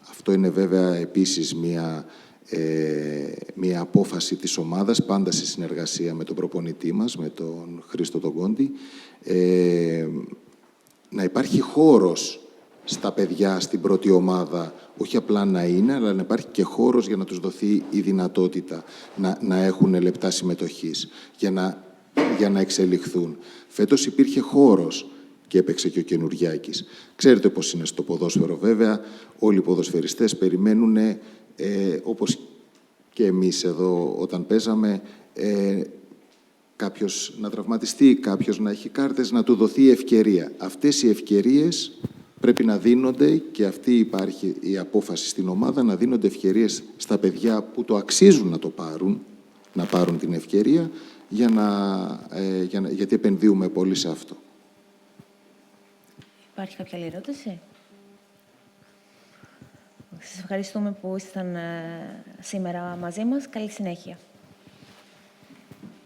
αυτό είναι βέβαια επίσης μια απόφαση της ομάδας, πάντα σε συνεργασία με τον προπονητή μας, με τον Χρήστο τον Κόντι, να υπάρχει χώρος στα παιδιά στην πρώτη ομάδα, όχι απλά να είναι, αλλά να υπάρχει και χώρος για να τους δοθεί η δυνατότητα να έχουν λεπτά συμμετοχής, για να εξελιχθούν. Φέτος υπήρχε χώρος και έπαιξε και ο Καινουριάκης. Ξέρετε πώς είναι στο ποδόσφαιρο βέβαια, όλοι οι ποδοσφαιριστές περιμένουν, όπως και εμείς εδώ όταν παίζαμε, κάποιος να τραυματιστεί, κάποιος να έχει κάρτες, να του δοθεί ευκαιρία. Αυτές οι ευκαιρίες πρέπει να δίνονται, και αυτή υπάρχει η απόφαση στην ομάδα, να δίνονται ευκαιρίες στα παιδιά που το αξίζουν να το πάρουν, να πάρουν την ευκαιρία, γιατί επενδύουμε πολύ σε αυτό. Υπάρχει κάποια άλλη ερώτηση? Σας ευχαριστούμε που ήσασταν σήμερα μαζί μας. Καλή συνέχεια.